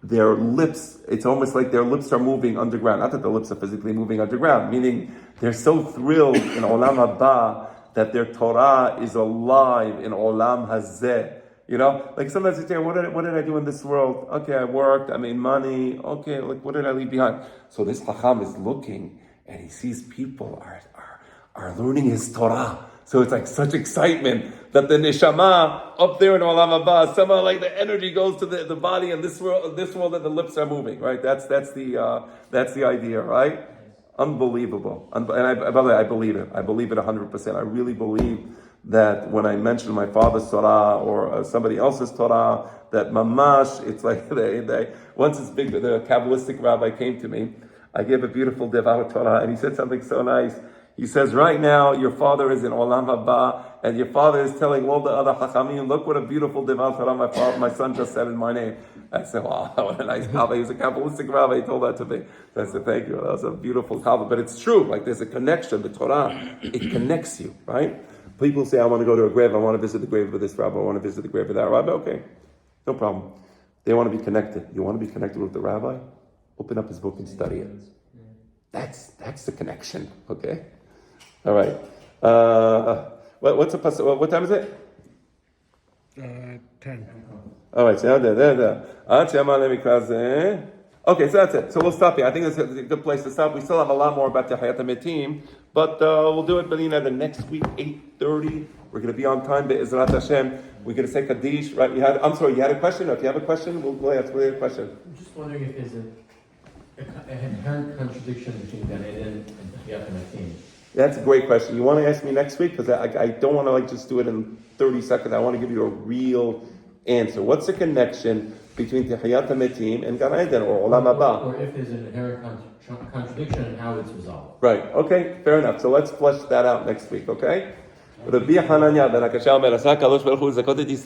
their lips, it's almost like their lips are moving underground. Not that the lips are physically moving underground, meaning they're so thrilled in Olam Haba that their Torah is alive in Olam Hazeh. You know, like sometimes you say, what did I do in this world? Okay, I worked, I made money. Okay, like what did I leave behind? So this Chacham is looking and he sees people are learning his Torah. So it's like such excitement that the neshama up there in Olam Haba, somehow like the energy goes to the body in this world that the lips are moving, right? That's the idea, right? Unbelievable. And by the way, I believe it. I believe it 100%. I really believe that when I mention my father's Torah or somebody else's Torah, that mamash, it's like they once this big, the Kabbalistic rabbi came to me. I gave a beautiful devout Torah, and he said something so nice. He says, right now, your father is in Olam Haba, and your father is telling all the other Chachamim, look what a beautiful devout Torah my son just said in my name. I said, wow, what a nice Kabbalah. He was a Kabbalistic rabbi, he told that to me. So I said, thank you, that was a beautiful Kabbalah. But it's true, like there's a connection, the Torah, it connects you, right? People say, I want to go to a grave, I want to visit the grave of this rabbi, I want to visit the grave of that rabbi, okay, no problem. They want to be connected. You want to be connected with the rabbi? Open up his book and study it. That's the connection, okay? All right. What time is it? 10. All right. So okay, so that's it. So we'll stop here. I think that's a good place to stop. We still have a lot more about the Hayat HaMetim, but we'll do it, Belina, the next week, 8:30. We're going to be on time, Be'ezrat Hashem. We're going to say Kaddish, right? I'm sorry, you had a question? If you have a question, we'll go ahead. What a question? I'm just wondering if there's an inherent contradiction between Gan Eden and Hayat HaMetim. That's a great question. You want to ask me next week? Because I don't want to just do it in 30 seconds. I want to give you a real answer. What's the connection between Hayat HaMetim and Gan Eden or Olam Haba? Or if there's an inherent contradiction and how it's resolved. Right. Okay. Fair enough. So let's flesh that out next week. Okay. Rabbi Hananya ben Akashal ben Asa, Kadosh Baruch Hu, Zakot et Yisrael.